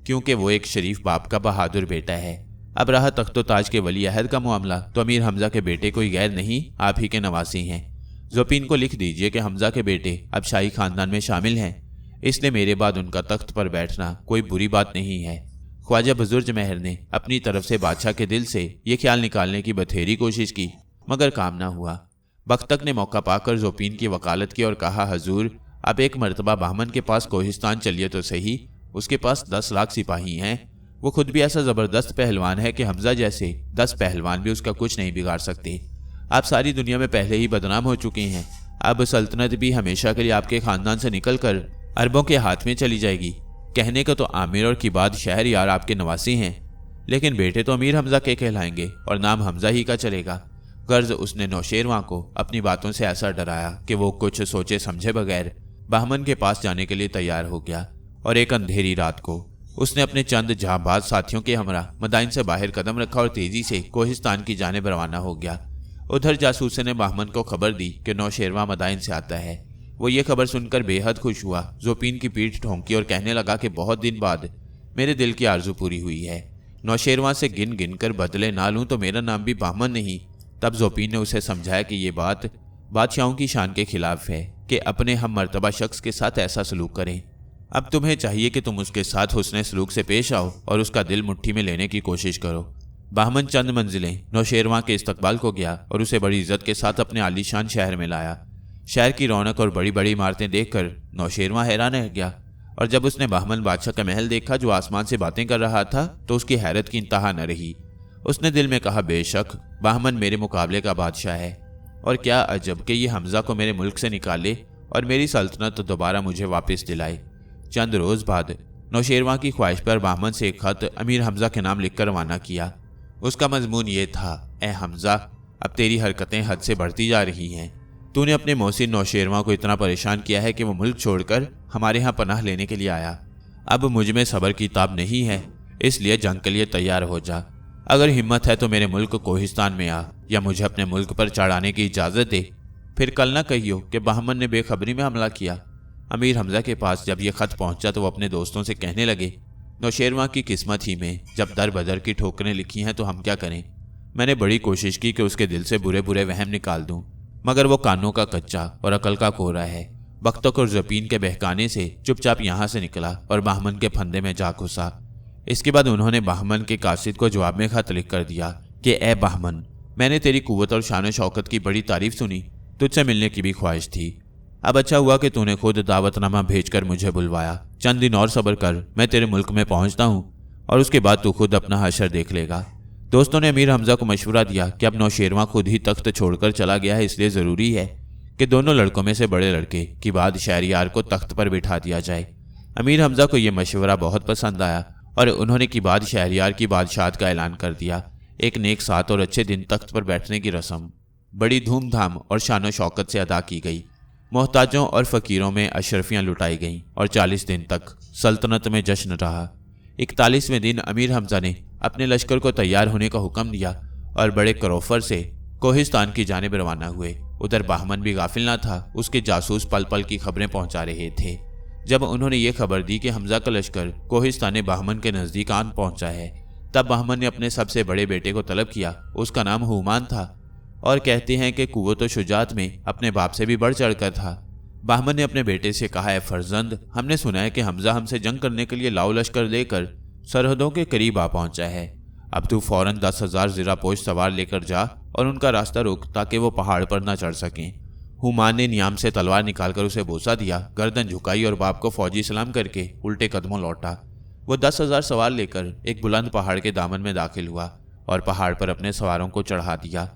क्योंकि वो एक शरीफ बाप का बहादुर बेटा है। अब रहा तख्तो ताज के वली अहद का मामला तो अमीर हमजा के बेटे कोई गैर नहीं, आप ही के नवासी हैं। ज़ोपीन को लिख दीजिए कि हमजा के बेटे अब शाही खानदान में शामिल हैं, इसलिए मेरे बाद उनका तख्त पर बैठना कोई बुरी बात नहीं है। ख्वाजा बुजुर्ग महर ने अपनी तरफ से बादशाह के दिल से ये ख्याल निकालने की बथेरी कोशिश की मगर काम ना हुआ। बख्तक ने मौका पाकर ज़ोपीन की वकालत की और कहा, हजूर, अब एक मरतबा बहमन के पास कोहिस्तान चलिए तो सही। उसके पास 10 लाख सिपाही हैं। वो खुद भी ऐसा ज़बरदस्त पहलवान है कि हमजा जैसे 10 पहलवान भी उसका कुछ नहीं बिगाड़ सकते। आप सारी दुनिया में पहले ही बदनाम हो चुके हैं। अब सल्तनत भी हमेशा के लिए आपके ख़ानदान से निकलकर अरबों के हाथ में चली जाएगी। कहने को तो आमिर और किबाद शहरयार आपके नवासी हैं, लेकिन बेटे तो अमीर हमजा के कहलाएंगे और नाम हमजा ही का चलेगा। गर्ज उसने नौशेरवां को अपनी बातों से ऐसा डराया कि वो कुछ सोचे समझे बगैर बहमन के पास जाने के लिए तैयार हो गया और एक अंधेरी रात को उसने अपने चंद जहांबाज साथियों के हमरा मदाइन से बाहर कदम रखा और तेजी से कोहिस्तान की जानिब रवाना हो गया। उधर जासूस ने बहमन को खबर दी कि नौशेरवां मदाइन से आता है। वो ये खबर सुनकर बेहद खुश हुआ। ज़ोपीन की पीठ ठोंकी और कहने लगा कि बहुत दिन बाद मेरे दिल की आरजू पूरी हुई है। नौशेरवां से गिन गिन कर बदले ना लूं तो मेरा नाम भी बामन नहीं। तब जोपीन ने उसे समझाया कि ये बात बादशाहों की शान के खिलाफ है कि अपने हम मर्तबा शख्स के साथ ऐसा सलूक करें। अब तुम्हें चाहिए कि तुम उसके साथ हुस्ने सलूक से पेश आओ और उसका दिल मुट्ठी में लेने की कोशिश करो। बामन चंद मंजिलें नौशेरवां के इस्तकबाल को गया और उसे बड़ी इज्जत के साथ अपने आलीशान शहर में लाया। शहर की रौनक और बड़ी बड़ी इमारतें देखकर नौशेरवां हैरान रह गया, और जब उसने बामन बादशाह का महल देखा जो आसमान से बातें कर रहा था तो उसकी हैरत की इंतहा न रही। उसने दिल में कहा, बेशक बामन मेरे मुकाबले का बादशाह है, और क्या अजब कि ये हमजा को मेरे मुल्क से निकाले और मेरी सल्तनत दोबारा मुझे वापस दिलाए। चंद रोज बाद नौशेरवां की ख्वाहिश पर बामन से एक खत अमीर हमजा के नाम लिखकर रवाना किया। उसका मजमून ये था, ए हमजा, अब तेरी हरकतें हद से बढ़ती जा रही हैं। तूने अपने मोहसिन नौशेरवां को इतना परेशान किया है कि वो मुल्क छोड़कर हमारे यहाँ पनाह लेने के लिए आया। अब मुझ में सब्र की ताब नहीं है, इसलिए जंग के लिए तैयार हो जा। अगर हिम्मत है तो मेरे मुल्क कोहिस्तान में आ या मुझे अपने मुल्क पर चढ़ाने की इजाज़त दे। फिर कल न कहियो कि बामन ने बेखबरी में हमला किया। अमीर हमजा के पास जब यह खत पहुंचा तो वो अपने दोस्तों से कहने लगे, नौशेरवां की किस्मत ही में जब दर बदर की ठोकरें लिखी हैं तो हम क्या करें। मैंने बड़ी कोशिश की कि उसके दिल से बुरे बुरे वहम निकाल दूं, मगर वो कानों का कच्चा और अकल का कोरा है। बख्तक और जपीन के बहकाने से चुपचाप यहाँ से निकला और बाहमन के फंदे में जा घुसा। इसके बाद उन्होंने बाहमन के कासिद को जवाब में खत लिख कर दिया कि ए बाहमन, मैंने तेरी कुव्वत और शान शौकत की बड़ी तारीफ सुनी, तुझसे मिलने की भी ख्वाहिश थी। अब अच्छा हुआ कि तूने खुद दावतनामा भेजकर मुझे बुलवाया। चंद दिन और सब्र कर, मैं तेरे मुल्क में पहुंचता हूँ और उसके बाद तू खुद अपना हशर देख लेगा। दोस्तों ने अमीर हमजा को मशवरा दिया कि अब नौशेरवां खुद ही तख्त छोड़कर चला गया है, इसलिए ज़रूरी है कि दोनों लड़कों में से बड़े लड़के की बाद शहरियार को तख्त पर बिठा दिया जाए। अमीर हमजा को यह मशवरा बहुत पसंद आया और उन्होंने की बाद शहरियार की बादशाहत का ऐलान कर दिया। एक नेक साथ और अच्छे दिन तख्त पर बैठने की रस्म बड़ी धूमधाम और शान शौकत से अदा की गई। मोहताजों और फ़कीरों में अशरफियाँ लुटाई गईं और 40 दिन तक सल्तनत में जश्न रहा। 41वें दिन अमीर हमजा ने अपने लश्कर को तैयार होने का हुक्म दिया और बड़े करोफर से कोहिस्तान की जानिब रवाना हुए। उधर बाहमन भी गाफिल न था, उसके जासूस पल पल की खबरें पहुंचा रहे थे। जब उन्होंने ये खबर दी कि हमजा का लश्कर कोहिस्तान बाहमन के नज़दीक आन पहुंचा है, तब बाहमन ने अपने सबसे बड़े बेटे को तलब किया। उसका नाम हुमान था और कहते हैं कि कुव्वत व शुजात में अपने बाप से भी बढ़ चढ़कर था। बाहमन ने अपने बेटे से कहा, है फर्जंद, हमने सुना है कि हमजा हमसे जंग करने के लिए लाओ लश्कर लेकर सरहदों के करीब आ पहुंचा है। अब तू फौरन 10,000 ज़िरापोश सवार लेकर जा और उनका रास्ता रोक ताकि वो पहाड़ पर न चढ़ सकें। हुमान ने नियाम से तलवार निकालकर उसे बोसा दिया, गर्दन झुकाई और बाप को फौजी सलाम करके उल्टे कदमों लौटा। वो 10,000 सवार लेकर एक बुलंद पहाड़ के दामन में दाखिल हुआ और पहाड़ पर अपने सवारों को चढ़ा दिया।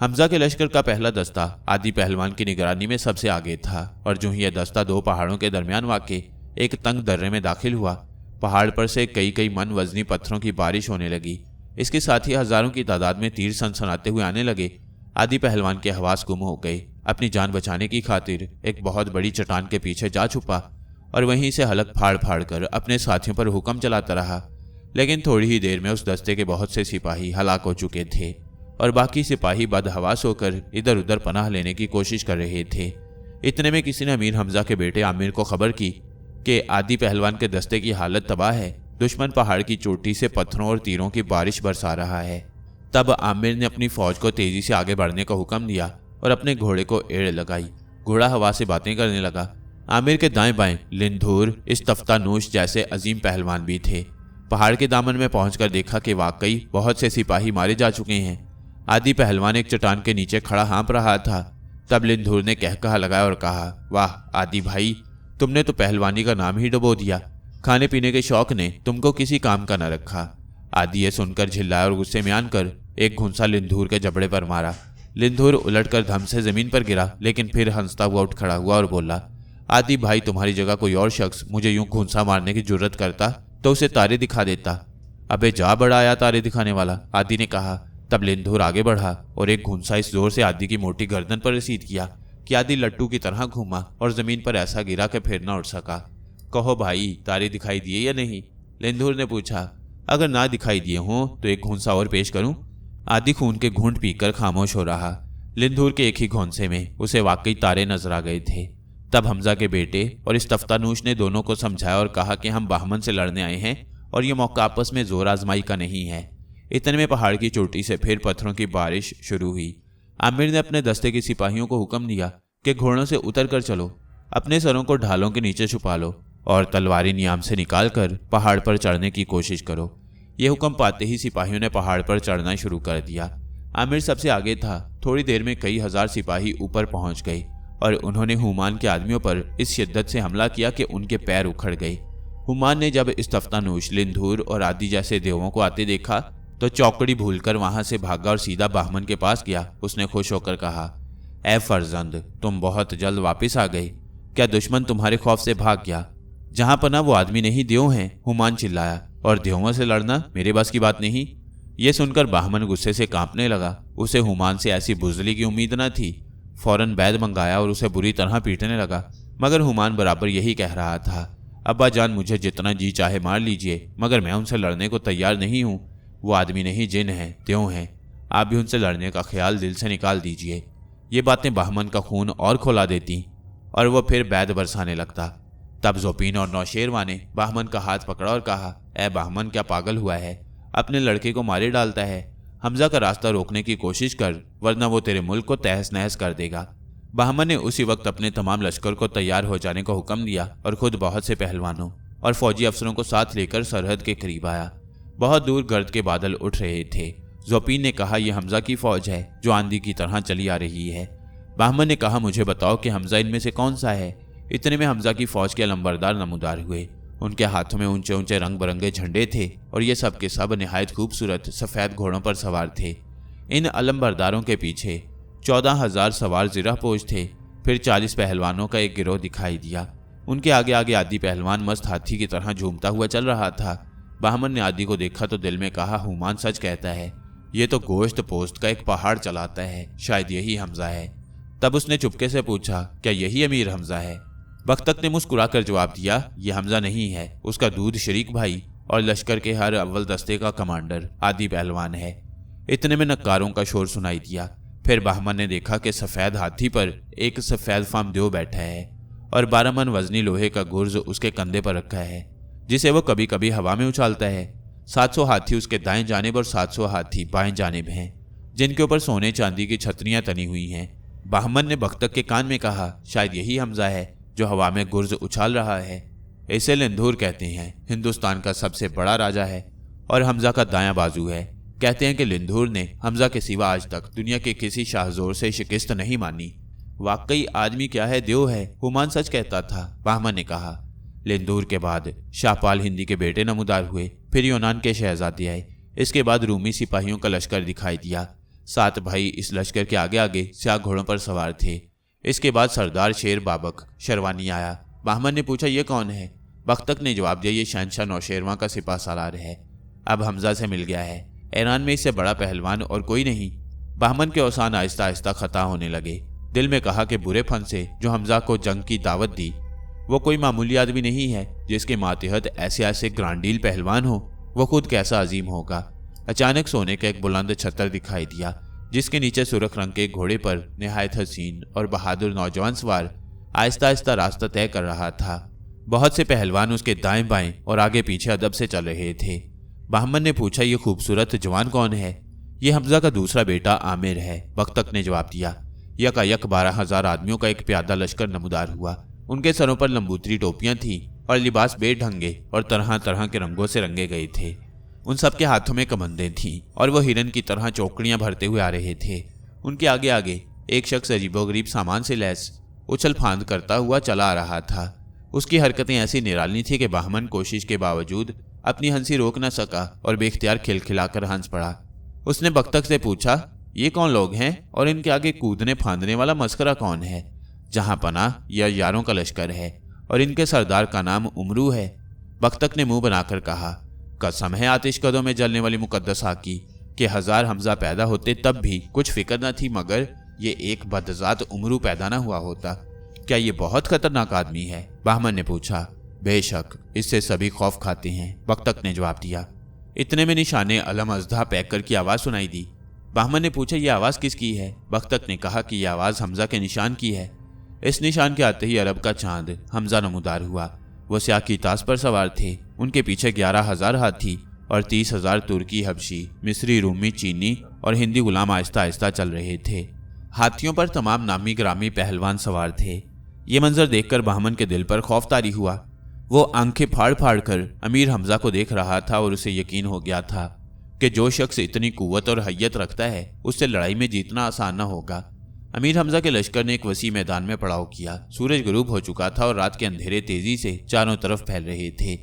हमजा के लश्कर का पहला दस्ता आदि पहलवान की निगरानी में सबसे आगे था और जो ही यह दस्ता दो पहाड़ों के दरमियान वाक़े एक तंग दर्रे में दाखिल हुआ, पहाड़ पर से कई कई मन वजनी पत्थरों की बारिश होने लगी। इसके साथ ही हजारों की तादाद में तीर सनसनाते हुए आने लगे। आदि पहलवान के हवास गुम हो गए। अपनी जान बचाने की खातिर एक बहुत बड़ी चट्टान के पीछे जा छुपा और वहीं से हलक फाड़ फाड़ कर अपने साथियों पर हुक्म चलाता रहा। लेकिन थोड़ी ही देर में उस दस्ते के बहुत से सिपाही हलाक हो चुके थे और बाकी सिपाही बदहवास होकर इधर उधर पनाह लेने की कोशिश कर रहे थे। इतने में किसी ने अमीर हमजा के बेटे आमिर को खबर की कि आदि पहलवान के दस्ते की हालत तबाह है, दुश्मन पहाड़ की चोटी से पत्थरों और तीरों की बारिश बरसा रहा है। तब आमिर ने अपनी फौज को तेजी से आगे बढ़ने का हुक्म दिया और अपने घोड़े को एड़ लगाई। घोड़ा हवा से बातें करने लगा। आमिर के दाएं बाएं लिंधूर, इस्तफ्तानूश जैसे अजीम पहलवान भी थे। पहाड़ के दामन में पहुंचकर देखा कि वाकई बहुत से सिपाही मारे जा चुके हैं। आदि पहलवान एक चट्टान के नीचे खड़ा हाँप रहा था। तब लिंधूर ने कहकहा लगाया और कहा, वाह आदि भाई, तुमने तो पहलवानी का नाम ही डुबो दिया। खाने पीने के शौक ने तुमको किसी काम का न रखा। आदि ये सुनकर झिल्लाया और गुस्से में आनकर एक घुंसा लिंधूर के जबड़े पर मारा। लिंधूर उलटकर धम से जमीन पर गिरा, लेकिन फिर हंसता हुआ उठ खड़ा हुआ और बोला, आदि भाई, तुम्हारी जगह कोई और शख्स मुझे यूं घुंसा मारने की जुर्रत करता तो उसे तारे दिखा देता। अबे जा बड़ा आया तारे दिखाने वाला, आदि ने कहा। तब लिंधूर आगे बढ़ा और एक घुंसा इस जोर से आदि की मोटी गर्दन पर रसीद किया कि आदि लट्टू की तरह घूमा और जमीन पर ऐसा गिरा कि फिर न उठ सका। कहो भाई, तारे दिखाई दिए या नहीं? लिंधूर ने पूछा। अगर ना दिखाई दिए हों तो एक घुंसा और पेश करूं? आदि खून के घूंट पीकर खामोश हो रहा। लिंधूर के एक ही घोंसे में उसे वाकई तारे नजर आ गए थे। तब हमजा के बेटे और इस्तफ्तानूश ने दोनों को समझाया और कहा कि हम बाहमन से लड़ने आए हैं और ये मौका आपस में जोर आजमाई का नहीं है। इतने में पहाड़ की चोटी से फिर पत्थरों की बारिश शुरू हुई। आमिर ने अपने दस्ते के सिपाहियों को हुक्म दिया कि घोड़ों से उतर कर चलो, अपने सरों को ढालों के नीचे छुपा लो और तलवारी नियाम से निकालकर पहाड़ पर चढ़ने की कोशिश करो। यह हुक्म पाते ही सिपाहियों ने पहाड़ पर चढ़ना शुरू कर दिया। आमिर सबसे आगे था। थोड़ी देर में कई हजार सिपाही ऊपर पहुंच गए और उन्होंने हुमान के आदमियों पर इस शिद्दत से हमला किया कि उनके पैर उखड़ गए। हुमान ने जब इस्तफ्तानूश, लिंधूर और आदि जैसे देवों को आते देखा तो चौकड़ी भूलकर वहां से भागा और सीधा बाहमन के पास गया। उसने खुश होकर कहा, ऐ फर्जंद, तुम बहुत जल्द वापस आ गए। क्या दुश्मन तुम्हारे खौफ से भाग गया? जहां पना वो आदमी नहीं, देव हैं। हुमान चिल्लाया, और देवों से लड़ना मेरे बस की बात नहीं। ये सुनकर बाहमन गुस्से से कांपने लगा। उसे हुमान से ऐसी बुजदली की उम्मीद न थी। फौरन बैद मंगाया और उसे बुरी तरह पीटने लगा, मगर हुमान बराबर यही कह रहा था, अब्बा जान, मुझे जितना जी चाहे मार लीजिए, मगर मैं उनसे लड़ने को तैयार नहीं हूँ। वो आदमी नहीं, जिन हैं, त्यों हैं। आप भी उनसे लड़ने का ख्याल दिल से निकाल दीजिए। ये बातें बाहमन का खून और खौला देती और वह फिर बैद बरसाने लगता। तब जोपीन और नौशेरवा ने बाहमन का हाथ पकड़ा और कहा, ऐ बाहमन, क्या पागल हुआ है? अपने लड़के को मारे डालता है। हमजा का रास्ता रोकने की कोशिश कर, वरना वो तेरे मुल्क को तहस नहस कर देगा। बाहमन ने उसी वक्त अपने तमाम लश्कर को तैयार हो जाने का हुक्म दिया और खुद बहुत से पहलवानों और फौजी अफसरों को साथ लेकर सरहद के करीब आया। बहुत दूर गर्द के बादल उठ रहे थे। जोपीन ने कहा, यह हमजा की फौज है जो आंधी की तरह चली आ रही है। बाहमन ने कहा, मुझे बताओ कि हमजा इनमें से कौन सा है? इतने में हमजा की फौज के अलंबरदार नमूदार हुए। उनके हाथों में ऊंचे ऊंचे रंग बिरंगे झंडे थे और ये सब के सब निहायत खूबसूरत सफेद घोड़ों पर सवार थे। इन अलंबरदारों के पीछे 14,000 सवार जिरापोश थे। फिर 40 पहलवानों का एक गिरोह दिखाई दिया। उनके आगे आगे आदि पहलवान मस्त हाथी की तरह झूमता हुआ चल रहा था। बाहमन ने आदि को देखा तो दिल में कहा, हुमान सच कहता है, ये तो गोश्त पोस्ट का एक पहाड़ चलाता है, शायद यही हमजा है। तब उसने चुपके से पूछा, क्या यही अमीर हमजा है? बख्तक ने मुस्कुराकर जवाब दिया, यह हमजा नहीं है, उसका दूध शरीक भाई और लश्कर के हर अव्वल दस्ते का कमांडर आदि पहलवान है। इतने में नक्कारों का शोर सुनाई दिया। फिर बाहमन ने देखा कि सफेद हाथी पर एक सफेद फाम देव बैठा है और 12 मन वजनी लोहे का गुर्ज उसके कंधे पर रखा है, जिसे वो कभी कभी हवा में उछालता है। 700 हाथी उसके दाएं जानिब और 700 हाथी बाएं जानिब हैं, जिनके ऊपर सोने चांदी की छतरियां तनी हुई हैं। बाहमन ने बख्तक के कान में कहा, शायद यही हमजा है जो हवा में गुर्ज उछाल रहा है। इसे लिंधूर कहते हैं, हिंदुस्तान का सबसे बड़ा राजा है और हमजा का दायां बाजू है। कहते हैं कि लिंधूर ने हमजा के सिवा आज तक दुनिया के किसी शाहजोर से शिकस्त नहीं मानी। वाकई आदमी क्या है, देव है, हुमान सच कहता था, बाहमन ने कहा। लिंधूर के बाद शाहपाल हिंदी के बेटे नमूदार हुए, फिर यूनान के शहजादे आए। इसके बाद रूमी सिपाहियों का लश्कर दिखाई दिया। 7 भाई इस लश्कर के आगे आगे स्याह घोड़ों पर सवार थे। इसके बाद सरदार शेर बाबक शरवानी आया। बाहमन ने पूछा, ये कौन है? बख्तक ने जवाब दिया, ये शहनशाह नौशेरवा का सिपा सालार है। अब हमजा से मिल गया है। ईरान में इससे बड़ा पहलवान और कोई नहीं। बाहमन के औसान आहिस्ता आहिस्ता खता होने लगे। दिल में कहा कि बुरे फन से जो हमजा को जंग की दावत दी, वो कोई मामूली आदमी नहीं है जिसके मातहत ऐसे ऐसे ग्रांडील पहलवान हो, वो खुद कैसा अजीम होगा। अचानक सोने का एक बुलंद छतर दिखाई दिया, जिसके नीचे सुर्ख रंग के घोड़े पर निहायत हसीन और बहादुर नौजवान सवार आहिस्ता आहिस्ता रास्ता तय कर रहा था। बहुत से पहलवान उसके दाएं बाएं और आगे पीछे अदब से चल रहे थे। बाहमन ने पूछा, ये खूबसूरत जवान कौन है? ये हमजा का दूसरा बेटा आमिर है, बख्तक ने जवाब दिया। यकायक 12,000 आदमियों का एक प्यादा लश्कर नमूदार हुआ। उनके सरों पर लंबूतरी टोपियां थीं और लिबास बेढंगे और तरह तरह के रंगों से रंगे गए थे। उन सबके हाथों में कमंदें थीं और वह हिरन की तरह चौकड़ियां भरते हुए आ रहे थे। उनके आगे आगे एक शख्स अजीबोगरीब सामान से लैस उछल फांद करता हुआ चला आ रहा था। उसकी हरकतें ऐसी निराली थी कि बाहमन कोशिश के बावजूद अपनी हंसी रोक न सका और बेख्तियार खिलखिलाकर हंस पड़ा। उसने बख्तक से पूछा, ये कौन लोग हैं और इनके आगे कूदने फांदने वाला मस्करा कौन है? जहां पनाह या यारों का लश्कर है और इनके सरदार का नाम उमरू है। बख्तक ने मुंह बनाकर कहा, कसम है आतिश कदों में जलने वाली मुकद्दस आग की कि 1000 हमजा पैदा होते तब भी कुछ फिक्र न थी, मगर ये एक बदजात उमरू पैदा न हुआ होता। क्या ये बहुत खतरनाक आदमी है? बाहमन ने पूछा। बेशक, इससे सभी खौफ खाते हैं, बख्तक ने जवाब दिया। इतने में निशाने अलम अजदा पैकर की आवाज़ सुनाई दी। बाहमन ने पूछा, यह आवाज़ किसकी है? बख्तक ने कहा कि यह आवाज़ हमजा के निशान की है। इस निशान के आते ही अरब का चांद हमजा नमूदार हुआ। वो स्याह की तास पर सवार थे। उनके पीछे 11,000 हाथी और 30,000 तुर्की, हबशी, मिस्री, रूमी, चीनी और हिंदी गुलाम आहिस्ता आहिस्ता चल रहे थे। हाथियों पर तमाम नामी ग्रामी पहलवान सवार थे। ये मंजर देखकर बहमन के दिल पर खौफ तारी हुआ। वो आंखें फाड़ फाड़ कर अमीर हमजा को देख रहा था और उसे यकीन हो गया था कि जो शख्स इतनी कुव्वत और हैयत रखता है उससे लड़ाई में जीतना आसान न होगा। अमीर हमजा के लश्कर ने एक वसी मैदान में पड़ाव किया। सूरज गुरूब हो चुका था और रात के अंधेरे तेजी से चारों तरफ फैल रहे थे।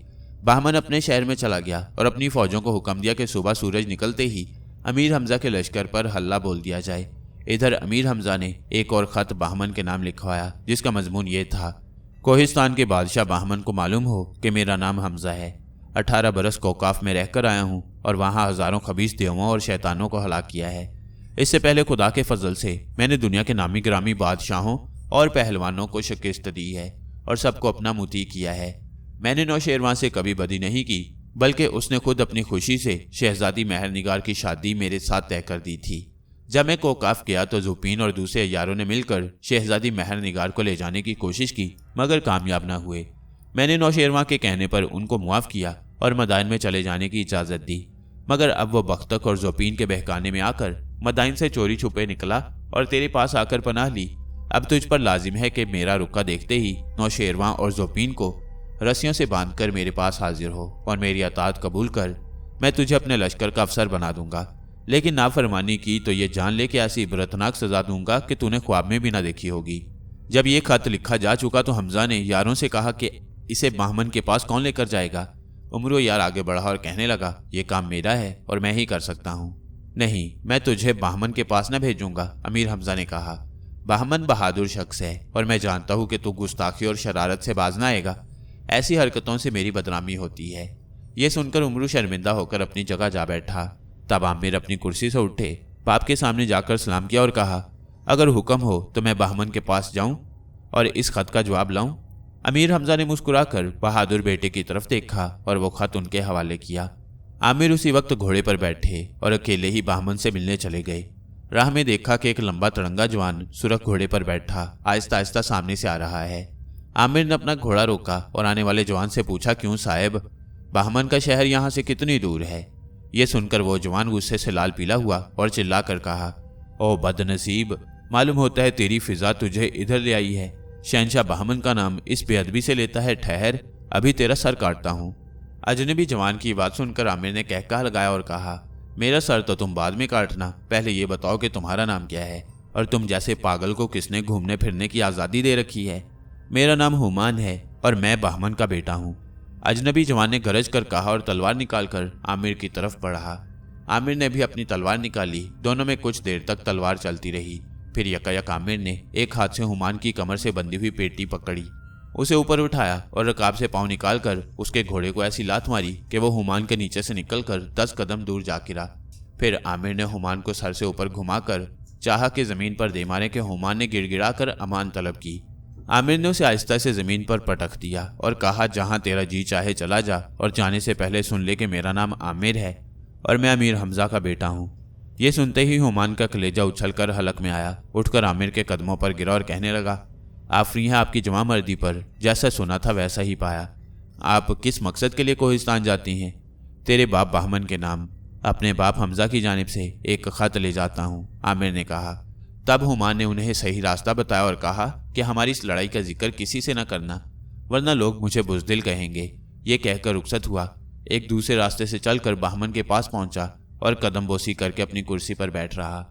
बहमन अपने शहर में चला गया और अपनी फौजों को हुक्म दिया कि सुबह सूरज निकलते ही अमीर हमजा के लश्कर पर हल्ला बोल दिया जाए। इधर अमीर हमजा ने एक और ख़त बहमन के नाम लिखवाया, जिसका मजमून ये था, कोहिस्तान के बादशाह बहमन को मालूम हो कि मेरा नाम हमजा है। 18 बरस कोकाफ में रहकर आया हूँ और वहाँ हज़ारों खबीस देवों और शैतानों को हलाक किया है। इससे पहले खुदा के फजल से मैंने दुनिया के नामी ग्रामी बादशाहों और पहलवानों को शिकस्त दी है और सबको अपना मुती किया है। मैंने नौशेरवां से कभी बदी नहीं की, बल्कि उसने खुद अपनी खुशी से शहजादी महरनिगार की शादी मेरे साथ तय कर दी थी। जब मैं कोकाफ गया तो जुपीन और दूसरे यारों ने मिलकर शहजादी महरनिगार को ले जाने की कोशिश की, मगर कामयाब न हुए। मैंने नौशेरवां के कहने पर उनको मुआफ़ किया और मदाइन में चले जाने की इजाज़त दी, मगर अब वो बख्तक और जुपीन के बहकाने में आकर मदाइन से चोरी छुपे निकला और तेरे पास आकर पनाह ली। अब तुझ पर लाजिम है कि मेरा रुका देखते ही नौशेरवां और जुपीन को रस्सियों से बांधकर मेरे पास हाजिर हो और मेरी अतात कबूल कर। मैं तुझे अपने लश्कर का अफसर बना दूंगा, लेकिन नाफरमानी की तो ये जान ले कि ऐसी इबरतनाक सजा दूंगा कि तूने ख्वाब में भी ना देखी होगी। जब ये खत लिखा जा चुका तो हमजा ने यारों से कहा कि इसे बहमन के पास कौन लेकर जाएगा। उमरो यार आगे बढ़ा और कहने लगा, ये काम मेरा है और मैं ही कर सकता हूँ। नहीं, मैं तुझे बहमन के पास न भेजूंगा, अमीर हमजा ने कहा। बहमन बहादुर शख्स है और मैं जानता हूँ कि तू गुस्ताखी और शरारत से बाज न आएगा। ऐसी हरकतों से मेरी बदनामी होती है। ये सुनकर उमरू शर्मिंदा होकर अपनी जगह जा बैठा। तब आमिर अपनी कुर्सी से उठे, बाप के सामने जाकर सलाम किया और कहा, अगर हुक्म हो तो मैं बहमन के पास जाऊं और इस खत का जवाब लाऊं। अमीर हमजा ने मुस्कुराकर बहादुर बेटे की तरफ देखा और वो खत उनके हवाले किया। आमिर उसी वक्त घोड़े पर बैठे और अकेले ही बहमन से मिलने चले गए। राह में देखा कि एक लंबा तिरंगा जवान सुरख घोड़े पर बैठा आहिस्ता आहिस्ता सामने से आ रहा है। आमिर ने अपना घोड़ा रोका और आने वाले जवान से पूछा, क्यों साहब, बहमन का शहर यहाँ से कितनी दूर है? ये सुनकर वो जवान गुस्से से लाल पीला हुआ और चिल्ला कर कहा, ओ बदनसीब, मालूम होता है तेरी फिजा तुझे इधर ले आई है। शहंशाह बहमन का नाम इस बेअदबी से लेता है। ठहर, अभी तेरा सर काटता हूँ। अजनबी जवान की बात सुनकर आमिर ने कहका लगाया और कहा, मेरा सर तो तुम बाद में काटना, पहले ये बताओ कि तुम्हारा नाम क्या है और तुम जैसे पागल को किसने घूमने फिरने की आज़ादी दे रखी है? मेरा नाम हुमान है और मैं बहमन का बेटा हूँ। अजनबी जवान ने गरज कर कहा और तलवार निकालकर आमिर की तरफ बढ़ा। आमिर ने भी अपनी तलवार निकाली। दोनों में कुछ देर तक तलवार चलती रही। फिर यकायक आमिर ने एक हाथ से हुमान की कमर से बंधी हुई पेटी पकड़ी, उसे ऊपर उठाया और रकाब से पांव निकालकर उसके घोड़े को ऐसी लात मारी कि वो हुमान के नीचे से निकलकर 10 कदम दूर जा गिरा। फिर आमिर ने हुमान को सर से ऊपर घुमाकर चाहा कि जमीन पर दे मारे कि हुमान ने गिड़गिड़ा कर अमान तलब की। आमिर ने उसे आहिस्ता से जमीन पर पटक दिया और कहा, जहां तेरा जी चाहे चला जा और जाने से पहले सुन ले कि मेरा नाम आमिर है और मैं अमीर हमजा का बेटा हूँ। ये सुनते ही हुमान का कलेजा उछलकर हलक में आया, उठकर आमिर के कदमों पर गिरा और कहने लगा, आफरी है आपकी जवां मर्दी पर, जैसा सुना था वैसा ही पाया। आप किस मकसद के लिए कोहिस्तान जाती हैं? तेरे बाप बहमन के नाम अपने बाप हमजा की जानिब से एक ख़त ले जाता हूँ, आमिर ने कहा। तब हुमान ने उन्हें सही रास्ता बताया और कहा कि हमारी इस लड़ाई का जिक्र किसी से न करना, वरना लोग मुझे बुज़दिल कहेंगे। ये कहकर रुखसत हुआ। एक दूसरे रास्ते से चलकर बहमन के पास पहुंचा और कदम बोसी करके अपनी कुर्सी पर बैठ रहा।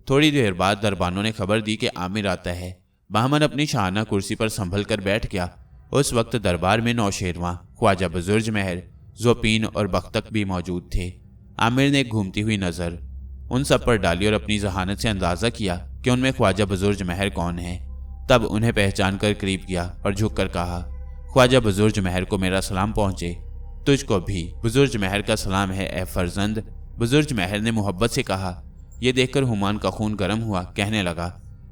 थोड़ी देर बाद दरबानों ने खबर दी कि आमिर आता है। बहमन अपनी शाहाना कुर्सी पर संभल कर बैठ गया। उस वक्त दरबार में नौशेरवां, ख्वाजा बुजुर्ग महर, जोपीन और बख्तक भी मौजूद थे। आमिर ने एक घूमती हुई नज़र उन सब पर डाली और अपनी जहानत से अंदाज़ा किया कि उनमें ख्वाजा बुजुर्ग महर कौन है। तब उन्हें पहचान कर करीब किया और झुक कर कहा, ख्वाजा बुजुर्ग महर को मेरा सलाम पहुँचे। तुझको भी बुजुर्ग महर का सलाम है ए फर्जंद, बुजुर्ग महर ने मोहब्बत से कहा। यह देखकर हुमान का खून गर्म हुआ, कहने लगा,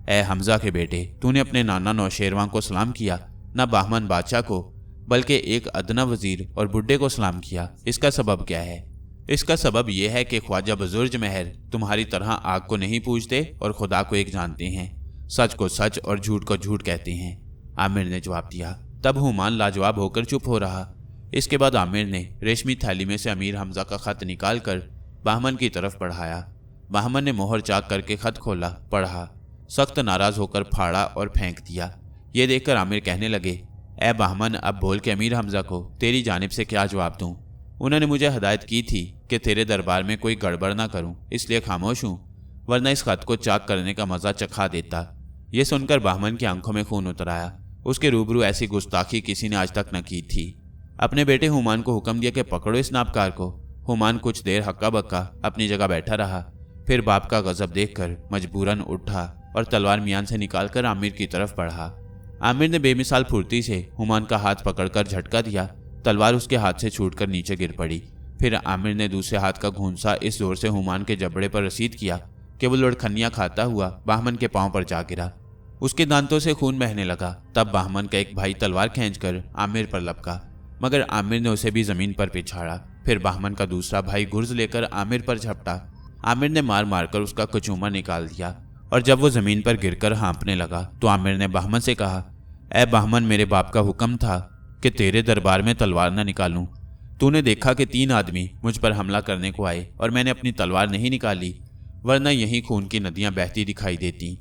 ए हमजा के बेटे, तूने अपने नाना नौशेरवां को सलाम किया, न बहमन बादशाह को, बल्कि एक अदना वजीर और बुड्ढे को सलाम किया। इसका सबब क्या है? इसका सबब यह है कि ख्वाजा बुजुर्ग महर तुम्हारी तरह आग को नहीं पूजते और खुदा को एक जानते हैं, सच को सच और झूठ को झूठ कहते हैं, आमिर ने जवाब दिया। तब हुमान लाजवाब होकर चुप हो रहा। इसके बाद आमिर ने रेशमी थैली में से अमीर हमजा का खत निकाल कर बहमन की तरफ बढ़ाया। बहमन ने मोहर चाक करके खत खोला, पढ़ा, सख्त नाराज होकर फाड़ा और फेंक दिया। ये देखकर आमिर कहने लगे, ए बहमन, अब बोल के अमीर हमजा को तेरी जानिब से क्या जवाब दूं? उन्होंने मुझे हदायत की थी कि तेरे दरबार में कोई गड़बड़ ना करूं, इसलिए खामोश हूं, वरना इस खत को चाक करने का मजा चखा देता। ये सुनकर बहमन की आंखों में खून उतर आया। उसके रूबरू ऐसी गुस्ताखी किसी ने आज तक न की थी। अपने बेटे हुमान को हुक्म दिया कि पकड़ो इस नाबकार को। हुमान कुछ देर हक्का बक्का अपनी जगह बैठा रहा, फिर बाप का गजब देखकर मजबूरन उठा और तलवार मियान से निकालकर आमिर की तरफ बढ़ा। आमिर ने बेमिसाल फुर्ती से हुमान का हाथ पकड़कर झटका दिया। तलवार उसके हाथ से छूटकर नीचे गिर पड़ी। फिर आमिर ने दूसरे हाथ का घूंसा इस जोर से हुमान के जबड़े पर रसीद किया कि वो लड़खनियां खाता हुआ बहमन के पांव पर जा गिरा। उसके दांतों से खून बहने लगा। तब बहमन का एक भाई तलवार खींचकर आमिर पर लपका, मगर आमिर ने उसे भी जमीन पर पिछाड़ा। फिर बहमन का दूसरा भाई गुर्ज लेकर आमिर पर झपटा। आमिर ने मार मारकर उसका कचूमर निकाल दिया और जब वो जमीन पर गिरकर हाँपने लगा तो आमिर ने बहमन से कहा, ए बहमन, मेरे बाप का हुक्म था कि तेरे दरबार में तलवार न निकालूं। तूने देखा कि 3 आदमी मुझ पर हमला करने को आए और मैंने अपनी तलवार नहीं निकाली, वरना यहीं खून की नदियां बहती दिखाई देती।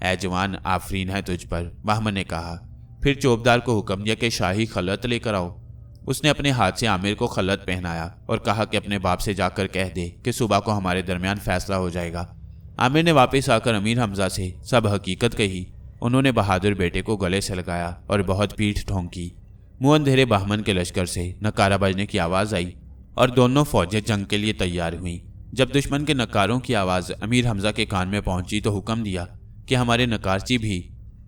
ए जवान, आफरीन है तुझ पर, बहमन ने कहा। फिर चौबदार को हुक्म दिया कि शाही खलत लेकर आओ। उसने अपने हाथ से आमिर को खलत पहनाया और कहा कि अपने बाप से जाकर कह दे कि सुबह को हमारे दरमियान फैसला हो जाएगा। आमिर ने वापस आकर अमीर हमजा से सब हकीकत कही। उन्होंने बहादुर बेटे को गले से लगाया और बहुत पीठ ठोंकी। मुंह अंधेरे बहमन के लश्कर से नकारा बजने की आवाज़ आई और दोनों फौजें जंग के लिए तैयार हुईं। जब दुश्मन के नकारों की आवाज़ अमीर हमजा के कान में पहुंची तो हुक्म दिया कि हमारे नकारची भी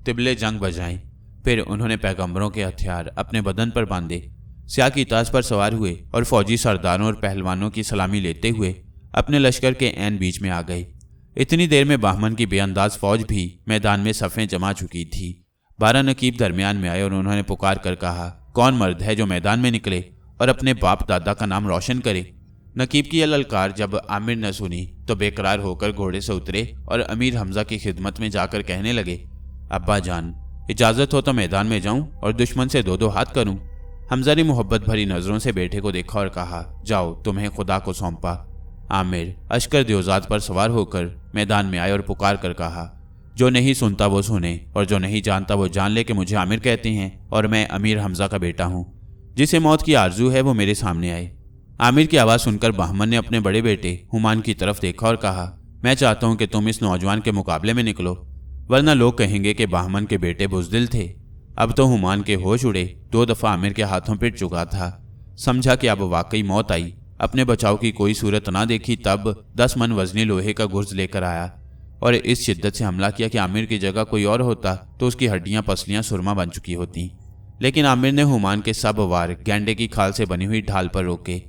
तिबले जंग बजाएं। फिर उन्होंने पैगंबरों के हथियार अपने बदन पर बांधे, स्याह की ताज पर सवार हुए और फौजी सरदारों और पहलवानों की सलामी लेते हुए अपने लश्कर के ऐन बीच में आ गए। इतनी देर में बहमन की बेअंदाज फौज भी मैदान में सफ़ें जमा चुकी थी। 12 नकीब दरमियान में आए और उन्होंने पुकार कर कहा, कौन मर्द है जो मैदान में निकले और अपने बाप दादा का नाम रोशन करे? नकीब की यह ललकार जब आमिर ने सुनी तो बेकरार होकर घोड़े से उतरे और अमीर हमजा की खिदमत में जाकर कहने लगे, अब्बा जान, इजाज़त हो तो मैदान में जाऊं और दुश्मन से 2-2 हाथ करूं। हमजा ने मोहब्बत भरी नज़रों से बेटे को देखा और कहा, जाओ, तुम्हें खुदा को सौंपा। आमिर अश्कर दियोजात पर सवार होकर मैदान में आए और पुकार कर कहा, जो नहीं सुनता वो सुने और जो नहीं जानता वो जान ले कि मुझे आमिर कहते हैं और मैं अमीर हमजा का बेटा हूँ। जिसे मौत की आरजू है वो मेरे सामने आए। आमिर की आवाज़ सुनकर बहमन ने अपने बड़े बेटे हुमान की तरफ देखा और कहा, मैं चाहता हूँ कि तुम इस नौजवान के मुकाबले में निकलो, वरना लोग कहेंगे कि बहमन के बेटे बुज़दिल थे। अब तो हुमान के होश उड़े। 2 दफ़ा आमिर के हाथों पिट चुका था। समझा कि अब वाकई मौत आई। अपने बचाव की कोई सूरत ना देखी तब 10 मन वजनी लोहे का गुर्ज लेकर आया और इस शिद्दत से हमला किया कि आमिर की जगह कोई और होता तो उसकी हड्डियां पसलियां सुरमा बन चुकी होती। लेकिन आमिर ने हुमान के सब वार गेंडे की खाल से बनी हुई ढाल पर रोके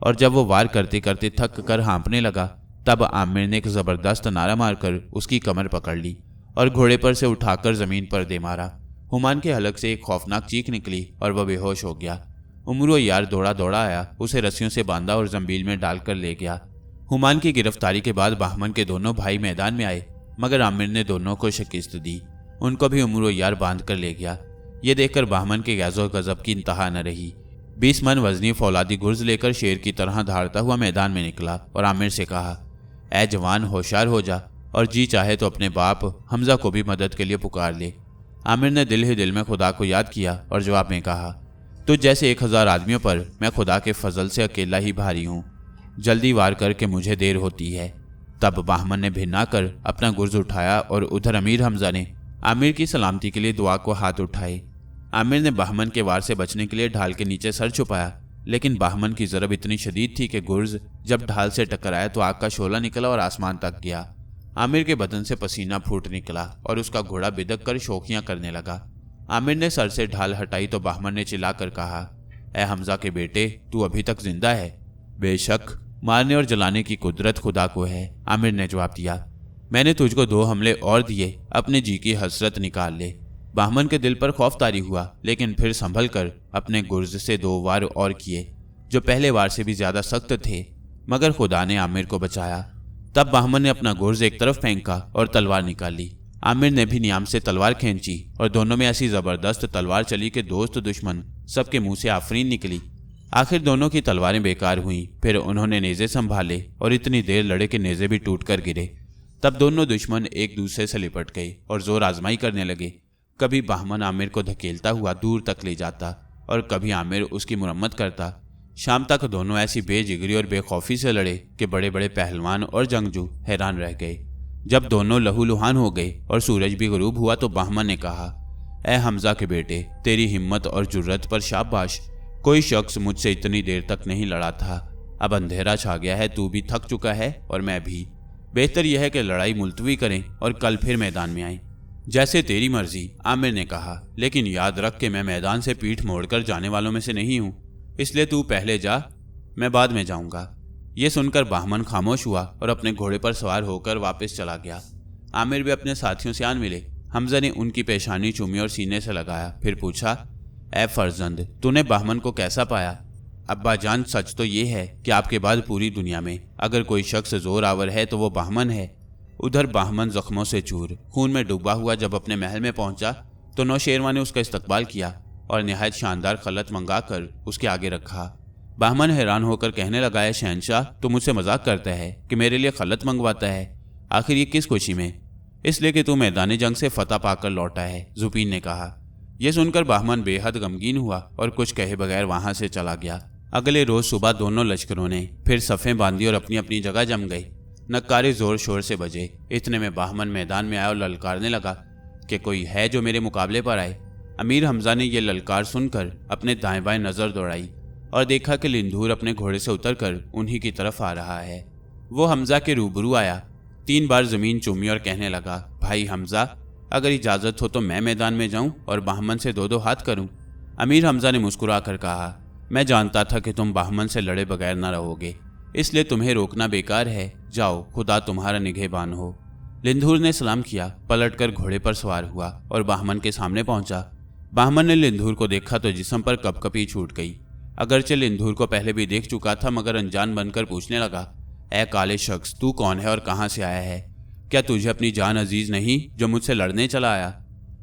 और जब वो वार करते करते थक कर हाँपने लगा तब आमिर ने एक ज़बरदस्त नारा मारकर उसकी कमर पकड़ ली और घोड़े पर से उठाकर ज़मीन पर दे मारा। हुमान के हलक से एक खौफनाक चीख निकली और वह बेहोश हो गया। उमरो यार दौड़ा दौड़ा आया, उसे रस्सियों से बांधा और जंबील में डालकर ले गया। हुमान की गिरफ्तारी के बाद बहमन के दोनों भाई मैदान में आए, मगर आमिर ने दोनों को शिकस्त दी। उनको भी उमरो यार बांध कर ले गया। ये देखकर बहमन के गैज़ो गज़ब की इंतहा न रही। 20 मन वजनी फौलादी गुर्ज लेकर शेर की तरह धाड़ता हुआ मैदान में निकला और आमिर से कहा, ऐ जवान, होशियार हो जा और जी चाहे तो अपने बाप हमजा को भी मदद के लिए पुकार ले। आमिर ने दिल ही दिल में खुदा को याद किया और जवाब में कहा, तुझ जैसे 1000 आदमियों पर मैं खुदा के फजल से अकेला ही भारी हूँ। जल्दी वार करके मुझे देर होती है। तब बहमन ने भिन्ना कर अपना गुर्ज उठाया और उधर अमीर हमजा ने आमिर की सलामती के लिए दुआ को हाथ उठाए। आमिर ने बहमन के वार से बचने के लिए ढाल के नीचे सर छुपाया, लेकिन बहमन की ज़रब इतनी शदीद थी कि गुर्ज जब ढाल से टकराया तो आग का शोला निकला और आसमान तक गया। आमिर के बदन से पसीना फूट निकला और उसका घोड़ा बिदक कर शोखियां करने लगा। आमिर ने सर से ढाल हटाई तो बहमन ने चिल्लाकर कहा, ए हमजा के बेटे, तू अभी तक जिंदा है? बेशक, मारने और जलाने की कुदरत खुदा को है, आमिर ने जवाब दिया। मैंने तुझको 2 हमले और दिए, अपने जी की हसरत निकाल ले। बहमन के दिल पर खौफ तारी हुआ, लेकिन फिर संभल कर अपने गुर्ज से 2 वार और किए, जो पहले वार से भी ज्यादा सख्त थे, मगर खुदा ने आमिर को बचाया। तब बहमन ने अपना गुर्ज एक तरफ फेंका और तलवार निकाली। आमिर ने भी नियाम से तलवार खींची और दोनों में ऐसी जबरदस्त तलवार चली कि दोस्त दुश्मन सबके मुंह से आफरीन निकली। आखिर दोनों की तलवारें बेकार हुईं। फिर उन्होंने नेज़े संभाले और इतनी देर लड़े कि नेज़े भी टूट कर गिरे। तब दोनों दुश्मन एक दूसरे से लिपट गए और जोर आजमाई करने लगे। कभी बहमन आमिर को धकेलता हुआ दूर तक ले जाता और कभी आमिर उसकी मुरम्मत करता। शाम तक दोनों ऐसी बेजिगरी और बेखौफी से लड़े कि बड़े बड़े पहलवान और जंगजू हैरान रह गए। जब दोनों लहूलुहान हो गए और सूरज भी गुरूब हुआ तो बहमन ने कहा, ए हमजा के बेटे, तेरी हिम्मत और जुर्रत पर शाबाश। कोई शख्स मुझसे इतनी देर तक नहीं लड़ा था। अब अंधेरा छा गया है, तू भी थक चुका है और मैं भी। बेहतर यह है कि लड़ाई मुलतवी करें और कल फिर मैदान में आएं। जैसे तेरी मर्जी, आमिर ने कहा, लेकिन याद रख के मैं मैदान से पीठ मोड़कर जाने वालों में से नहीं हूँ, इसलिए तू पहले जा, मैं बाद में जाऊंगा। ये सुनकर बहमन खामोश हुआ और अपने घोड़े पर सवार होकर वापस चला गया। आमिर भी अपने साथियों से आन मिले। हमजा ने उनकी पेशानी चूमी और सीने से लगाया। फिर पूछा, ए फर्जंद, तूने बहमन को कैसा पाया? अब्बा जान, सच तो ये है कि आपके बाद पूरी दुनिया में अगर कोई शख्स जोर आवर है तो वो बहमन है। उधर बहमन जख्मों से चूर, खून में डूबा हुआ जब अपने महल में पहुंचा तो नौशेरवा ने उसका इस्तकबाल किया और निहायत शानदार खलत मंगाकर उसके आगे रखा। बहमन हैरान होकर कहने लगा, है शहनशाह, तो मुझसे मजाक करता है कि मेरे लिए खलत मंगवाता है? आखिर ये किस खुशी में? इसलिए कि तू मैदान जंग से फतह पाकर लौटा है, जुबीन ने कहा। यह सुनकर बहमन बेहद गमगीन हुआ और कुछ कहे बगैर वहां से चला गया। अगले रोज सुबह दोनों लश्करों ने फिर सफ़ें बांधी और अपनी अपनी जगह जम गई। नक्कारे जोर शोर से बजे। इतने में बहमन मैदान में आया और ललकारने लगा कि कोई है जो मेरे मुकाबले पर आए। अमीर हमजा ने यह ललकार सुनकर अपने दाएं बाएं नजर दौड़ाई और देखा कि लिंधूर अपने घोड़े से उतरकर उन्हीं की तरफ आ रहा है। वो हमजा के रूबरू आया, 3 बार जमीन चूमी और कहने लगा, भाई हमजा, अगर इजाजत हो तो मैं मैदान में जाऊं और बहमन से 2-2 हाथ करूं। अमीर हमजा ने मुस्कुरा कर कहा, मैं जानता था कि तुम बहमन से लड़े बगैर न रहोगे, इसलिए तुम्हें रोकना बेकार है। जाओ, खुदा तुम्हारा निगहबान हो। लिंधूर ने सलाम किया, पलटकर घोड़े पर सवार हुआ और बहमन के सामने पहुंचा। बहमन ने लिंधूर को देखा तो जिस्म पर कपकपी छूट गई। अगरचे लिंधूर को पहले भी देख चुका था, मगर अनजान बनकर पूछने लगा, ए काले शख्स, तू कौन है और कहाँ से आया है? क्या तुझे अपनी जान अजीज नहीं जो मुझसे लड़ने चला आया?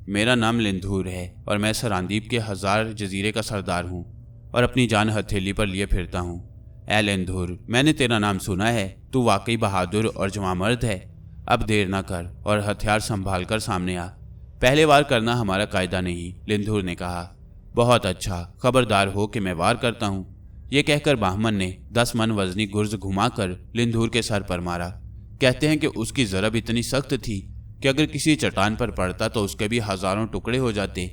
मेरा नाम लिंधूर है और मैं सरांदीप के 1000 जजीरे का सरदार हूँ और अपनी जान हथेली पर लिए फिरता हूँ। ए लिंधूर, मैंने तेरा नाम सुना है, तू वाकई बहादुर और जवां मर्द है। अब देर ना कर और हथियार संभाल कर सामने आ। पहले वार करना हमारा कायदा नहीं, लिंधूर ने कहा। बहुत अच्छा, खबरदार हो कि मैं वार करता हूँ। ये कहकर बहमन ने 10 मन वजनी गुर्ज घुमाकर लिंधूर के सर पर मारा। कहते हैं कि उसकी ज़रब इतनी सख्त थी कि अगर किसी चट्टान पर पड़ता तो उसके भी हजारों टुकड़े हो जाते।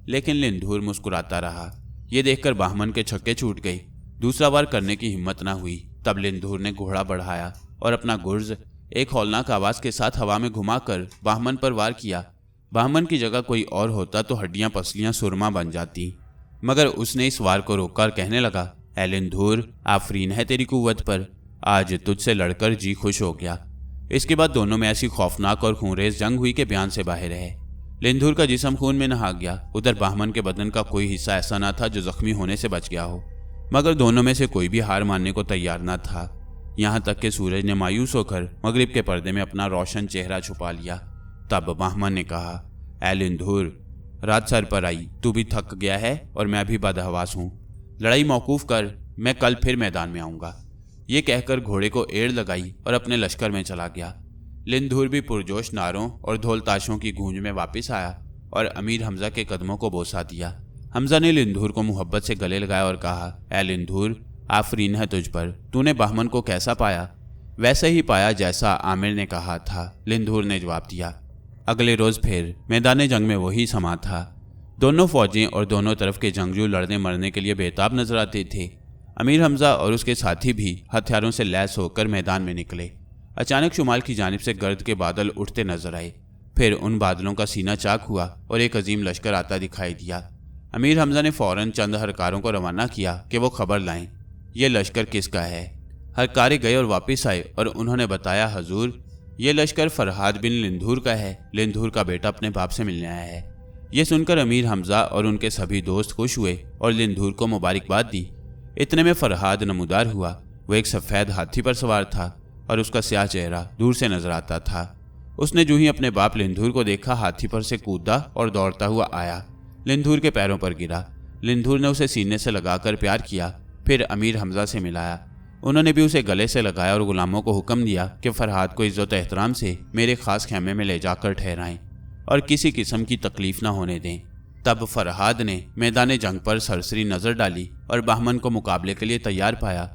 लेकिन लिंधूर मुस्कुराता रहा। ये देखकर बहमन के छक्के छूट गए। दूसरा वार करने की हिम्मत न हुई। तब लिंधूर ने घोड़ा बढ़ाया और अपना गुर्ज एक हौलनाक आवाज के साथ हवा में घुमाकर बहमन पर वार किया। बहमन की जगह कोई और होता तो हड्डियां पसलियां सुरमा बन जाती, मगर उसने इस वार को रोककर कहने लगा, ए लिंधूर, आफरीन है तेरी कुव्वत पर, आज तुझसे लड़कर जी खुश हो गया। इसके बाद दोनों में ऐसी खौफनाक और खूनरेज जंग हुई कि बयान से बाहर है। लिंधूर का जिस्म खून में नहा गया। उधर बहमन के बदन का कोई हिस्सा ऐसा न था जो जख्मी होने से बच गया हो, मगर दोनों में से कोई भी हार मानने को तैयार न था। यहाँ तक कि सूरज ने मायूस होकर मगरिब के पर्दे में अपना रोशन चेहरा छुपा लिया। तब बहमन ने कहा, ए लिंधूर, रात सर पर आई, तू भी थक गया है और मैं भी बदहवास हूँ। लड़ाई मौकूफ कर, मैं कल फिर मैदान में आऊँगा। ये कहकर घोड़े को एड़ लगाई और अपने लश्कर में चला गया। लिंधूर भी पुरजोश नारों और ढोल ताशों की गूंज में वापस आया और अमीर हमजा के कदमों को बोसा दिया। हमजा ने लिंधूर को मोहब्बत से गले लगाया और कहा, ए लिंधूर, आफरीन है तुझ पर, तूने बहमन को कैसा पाया? वैसे ही पाया जैसा आमिर ने कहा था, लिंधूर ने जवाब दिया। अगले रोज फिर मैदान जंग में वही समा था। दोनों फौजें और दोनों तरफ के जंगजू लड़ने मरने के लिए बेताब नजर आते थे। अमीर हमजा और उसके साथी भी हथियारों से लैस होकर मैदान में निकले। अचानक शुमाल की जानिब से गर्द के बादल उठते नजर आए। फिर उन बादलों का सीना चाक हुआ और एक अजीम लश्कर आता दिखाई दिया। अमीर हमजा ने फौरन चंद हरकारों को रवाना किया कि वो खबर लाएं, ये लश्कर किसका है। हरकारे गए और वापस आए और उन्होंने बताया, हजूर, ये लश्कर फरहाद बिन लिंधूर का है। लिंधूर का बेटा अपने बाप से मिलने आया है। ये सुनकर अमीर हमजा और उनके सभी दोस्त खुश हुए और लिंधूर को मुबारकबाद दी। इतने में फरहाद नमूदार हुआ। वो एक सफ़ेद हाथी पर सवार था और उसका स्याह चेहरा दूर से नजर आता था। उसने जो ही अपने बाप लिंधूर को देखा, हाथी पर से कूदा और दौड़ता हुआ आया। लिंधूर के पैरों पर गिरा। लिंधूर ने उसे सीने से लगाकर प्यार किया फिर अमीर हमजा से मिलाया। उन्होंने भी उसे गले से लगाया और गुलामों को हुक्म दिया कि फरहाद को इज्जत एहतराम से मेरे खास खेमे में ले जाकर ठहराएं और किसी किस्म की तकलीफ न होने दें। तब फरहाद ने मैदान जंग पर सरसरी नज़र डाली और बहमन को मुकाबले के लिए तैयार पाया।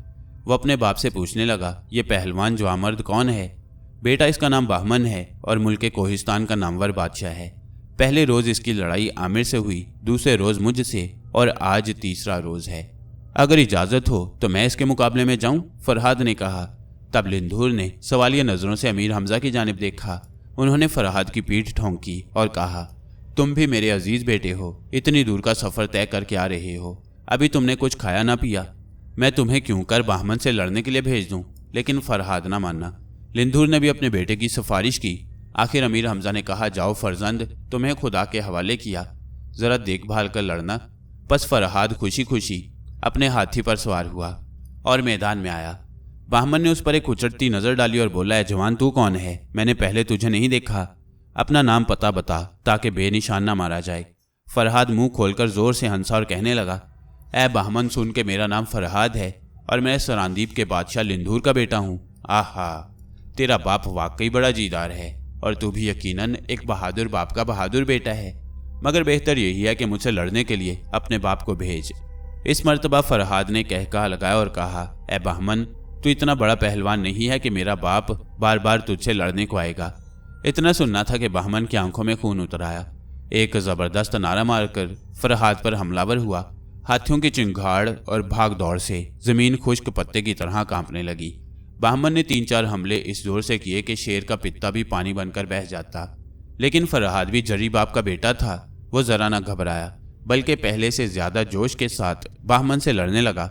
वो अपने बाप से पूछने लगा, ये पहलवान जवामर्द कौन है? बेटा, इसका नाम बहमन है और मुल्क कोहिस्तान का नामवर बादशाह है। पहले रोज़ इसकी लड़ाई आमिर से हुई, दूसरे रोज़ मुझसे और आज तीसरा रोज़ है। अगर इजाज़त हो तो मैं इसके मुकाबले में जाऊं? फरहाद ने कहा। तब लिंधूर ने सवालिया नज़रों से अमीर हमजा की जानिब देखा। उन्होंने फरहाद की पीठ ठोंकी और कहा, तुम भी मेरे अजीज़ बेटे हो, इतनी दूर का सफ़र तय करके आ रहे हो, अभी तुमने कुछ खाया ना पिया। मैं तुम्हें क्यों कर बहमन से लड़ने के लिए भेज दूं? लेकिन फरहाद ना माना। लिंधूर ने भी अपने बेटे की सिफारिश की। आखिर अमीर हमजा ने कहा, जाओ फर्जंद, तुम्हें खुदा के हवाले किया, ज़रा देखभाल कर लड़ना। बस फरहाद खुशी खुशी अपने हाथी पर सवार हुआ और मैदान में आया। बहमन ने उस पर एक उचटती नज़र डाली और बोला, जवान तू कौन है? मैंने पहले तुझे नहीं देखा, अपना नाम पता बता ताकि बेनिशान ना मारा जाए। फरहाद मुंह खोलकर जोर से हंसा और कहने लगा, ए बहमन, सुन के मेरा नाम फरहाद है और मैं सरांदीप के बादशाह लिंधूर का बेटा हूँ। आहा, तेरा बाप वाकई बड़ा जीदार है और तू भी यकीनन एक बहादुर बाप का बहादुर बेटा है, मगर बेहतर यही है कि मुझसे लड़ने के लिए अपने बाप को भेज। इस मर्तबा फरहाद ने कहका लगाया और कहा, ए बहमन, तू इतना बड़ा पहलवान नहीं है कि मेरा बाप बार बार तुझसे लड़ने को आएगा। इतना सुनना था कि बहमन की आंखों में खून उतर आया। एक ज़बरदस्त नारा मारकर फरहाद पर हमलावर हुआ। हाथियों की चिंगाड़ और भाग दौड़ से ज़मीन खुश्क पत्ते की तरह कांपने लगी। बहमन ने 3-4 हमले इस जोर से किए कि शेर का पित्ता भी पानी बनकर बह जाता। लेकिन फरहाद भी जरी बाप का बेटा था। वो ज़रा न घबराया, बल्कि पहले से ज़्यादा जोश के साथ बहमन से लड़ने लगा।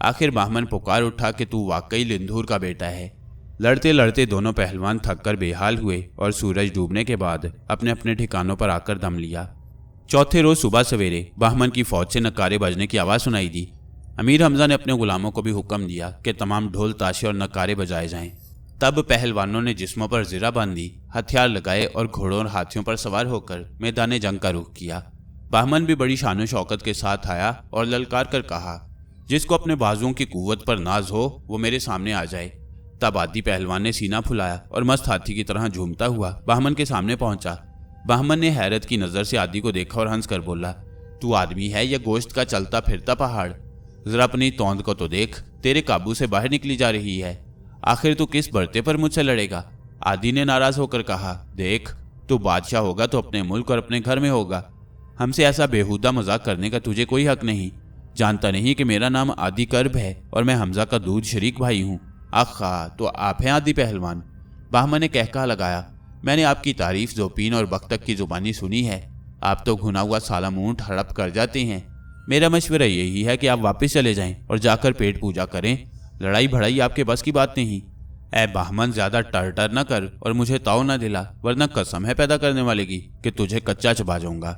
आखिर बहमन पुकार उठा कि तू वाकई लिंधूर का बेटा है। लड़ते लड़ते दोनों पहलवान थक कर बेहाल हुए और सूरज डूबने के बाद अपने अपने ठिकानों पर आकर दम लिया। चौथे रोज़ सुबह सवेरे बहमन की फौज से नकारे बजने की आवाज़ सुनाई दी। अमीर हमजा ने अपने गुलामों को भी हुक्म दिया कि तमाम ढोल ताशे और नकारे बजाए जाएं। तब पहलवानों ने जिस्मों पर ज़िरा बांधी, हथियार लगाए और घोड़ों और हाथियों पर सवार होकर मैदान जंग का रुख किया। बहमन भी बड़ी शान शौकत के साथ आया और ललकार कर कहा, जिसको अपने बाजुओं की कुव्वत पर नाज हो वो मेरे सामने आ जाए। तब आदि पहलवान ने सीना फुलाया और मस्त हाथी की तरह झूमता हुआ बहमन के सामने पहुंचा। बहमन ने हैरत की नज़र से आदि को देखा और हंस कर बोला, तू आदमी है या गोश्त का चलता फिरता पहाड़? जरा अपनी तौंद को तो देख, तेरे काबू से बाहर निकली जा रही है। आखिर तू किस बरते पर मुझसे लड़ेगा? आदि ने नाराज होकर कहा, देख, तू बादशाह होगा तो अपने मुल्क और अपने घर में होगा। हमसे ऐसा बेहुदा मजाक करने का तुझे कोई हक नहीं। जानता नहीं कि मेरा नाम आदि कर्ब है और मैं हमजा का दूध शरीक भाई हूँ। आखा, तो आप हैं आदि पहलवान? बहमन ने कहका लगाया, मैंने आपकी तारीफ जोपीन और बख्तक की जुबानी सुनी है। आप तो घुना हुआ सालम ऊंट हड़प कर जाते हैं। मेरा मशवरा यही है कि आप वापस चले जाएं और जाकर पेट पूजा करें। लड़ाई भड़ाई आपके बस की बात नहीं। ऐ बहमन, ज्यादा टर न कर और मुझे ताव न दिला, वरना कसम है पैदा करने वाले की कि तुझे कच्चा चबा जाऊंगा।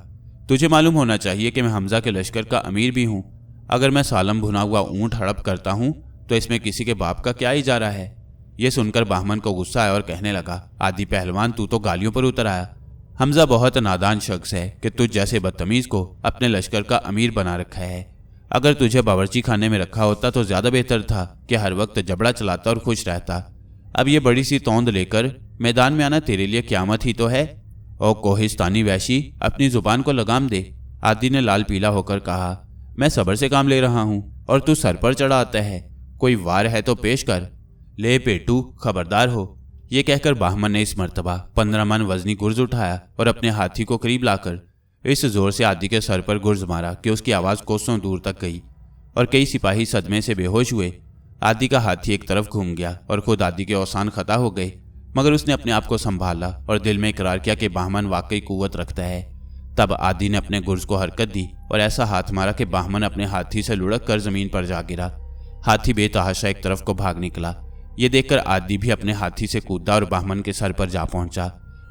तुझे मालूम होना चाहिए कि मैं हमजा के लश्कर का अमीर भी हूँ। अगर मैं सालम भुना हुआ ऊंट हड़प करता हूँ तो इसमें किसी के बाप का क्या इजारा है? यह सुनकर बहमन को गुस्सा आया और कहने लगा, आदि पहलवान, तू तो गालियों पर उतर आया। हमजा बहुत नादान शख्स है कि तुझ जैसे बदतमीज को अपने लश्कर का अमीर बना रखा है। अगर तुझे बावर्ची खाने में रखा होता तो ज्यादा बेहतर था कि हर वक्त जबड़ा चलाता और खुश रहता। अब ये बड़ी सी तौंद लेकर मैदान में आना तेरे लिए क्यामत ही तो है। ओ कोहिस्तानी वैशी, अपनी जुबान को लगाम दे। आदि ने लाल पीला होकर कहा, मैं सब्र से काम ले रहा हूँ और तू सर पर चढ़ा आता है। कोई वार है तो पेश कर। ले पेटू, खबरदार हो। ये कहकर बहमन ने इस मर्तबा 15 मन वजनी गुर्ज उठाया और अपने हाथी को करीब लाकर इस जोर से आदि के सर पर गुर्ज मारा कि उसकी आवाज़ कोसों दूर तक गई और कई सिपाही सदमे से बेहोश हुए। आदि का हाथी एक तरफ घूम गया और खुद आदि के औसान खता हो गए, मगर उसने अपने आप को संभाला और दिल में इकरार किया कि बहमन वाकई कुव्वत रखता है। तब आदि ने अपने गुर्ज को हरकत दी और ऐसा हाथ मारा कि बहमन अपने हाथी से लुढ़क कर जमीन पर जा गिरा। हाथी बेतहाशा एक तरफ को भाग निकला। ये देखकर आदि भी अपने हाथी से कूदा और बहमन के सर पर जा पहुंचा।